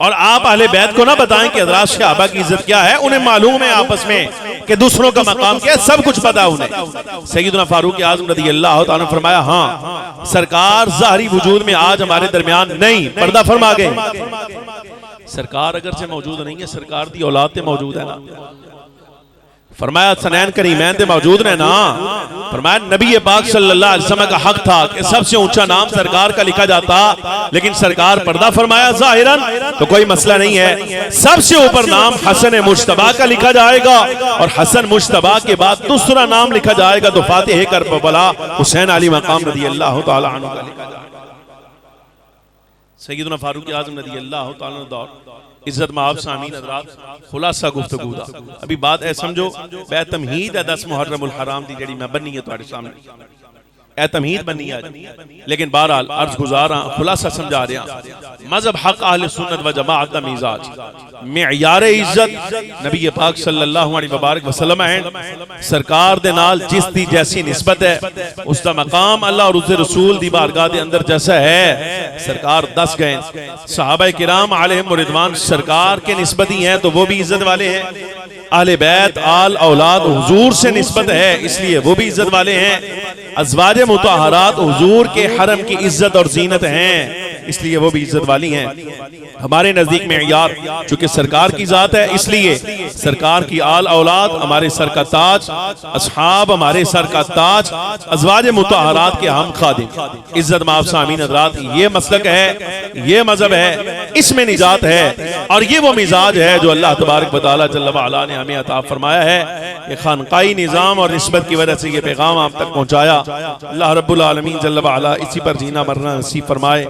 और आप अहले बैत को ना बताएं कि हज़रात सहाबा की इज्जत क्या है। उन्हें मालूम है आपस में कि दूसरों का मकाम क्या है, सब कुछ पता है उन्हें। सैयदना फारूक आज़म रज़ियल्लाहु ताला अन्हु फरमाया हाँ सरकार ज़ाहिरी वजूद में आज हमारे दरमियान नहीं, पर्दा फरमा गए। सरकार अगर से मौजूद नहीं है, सरकार दी औलाद ते मौजूद है ना। फरमाया सनैन करीमैन ते मौजूद है ना। फरमाया नबी पाक सल्लल्लाहु अलैहि वसल्लम का हक था कि सबसे ऊंचा नाम सरकार का लिखा जाता, लेकिन सरकार पर्दा फरमाया ज़ाहिरन, तो कोई मसला नहीं है। सबसे ऊपर नाम हसन मुश्तबा का लिखा जाएगा, और हसन मुश्तबा के बाद दूसरा नाम लिखा जाएगा तो फातिह करबला हुसैन अली मकाम रज़ियल्लाहु ताला अन्हु का लिखा जाएगा। सैयदना फारूक आज़म रज़ियल्लाहु ताला अन्हु दौर इज्जत माब सामीन हज़रात खुलासा गुफ्तगू दा। अभी बात है समझो, बे तमहीद है 10 मुहर्रमुल हराम दी जेड़ी मैं बन्नी है तुम्हारे सामने, ए तमहीद बन्नी है, लेकिन बहरहाल अर्ज गुजार खुलासा समझा रहा। मजहब हक अहले सुन्नत व जमाअत दा मिजाज मेयार इज्जत नबी पाक सल्लल्लाहु अलैहि वसल्लम है। सरकार दे नाल जिस दी जैसी निस्बत है, उसका मकाम अल्लाह और उसके रसूल दी बारगाह दे अंदर जैसा है। सरकार 10 गए, सहाबाए किराम अलैहिम रिज़वान सरकार के निस्बती हैं तो वो भी इज्जत वाले हैं। अहले बैत आल औलाद हुजूर से निस्बत है, इसलिए वो भी इज्जत वाले हैं। अज़वाज मुतहरात हुजूर के हरम की इज्जत और जीनत हैं, इसलिए वो भी इज्जत वाली हैं। हमारे नजदीक में यार चूंकि सरकार की जात है, इसलिए सरकार की आल औलाद हमारे सर का ताज, असहाब हमारे सर का ताज, अज़वाज मुतहरात के हम खादिम। इज्जत माफ सामीन हज़रात, ये मसलक है, ये मजहब है, इसमें निजात है, और ये वो मिजाज है जो अल्लाह तबारक व तआला जल्ल व अला ने हमें अता फरमाया है। ये खानकाई निज़ाम और निस्बत की वजह से ये पैगाम आप तक पहुँचाया। अल्लाह रब्बुल आलमीन जल्ल व अला इसी पर जीना मरना नसीब फरमाए।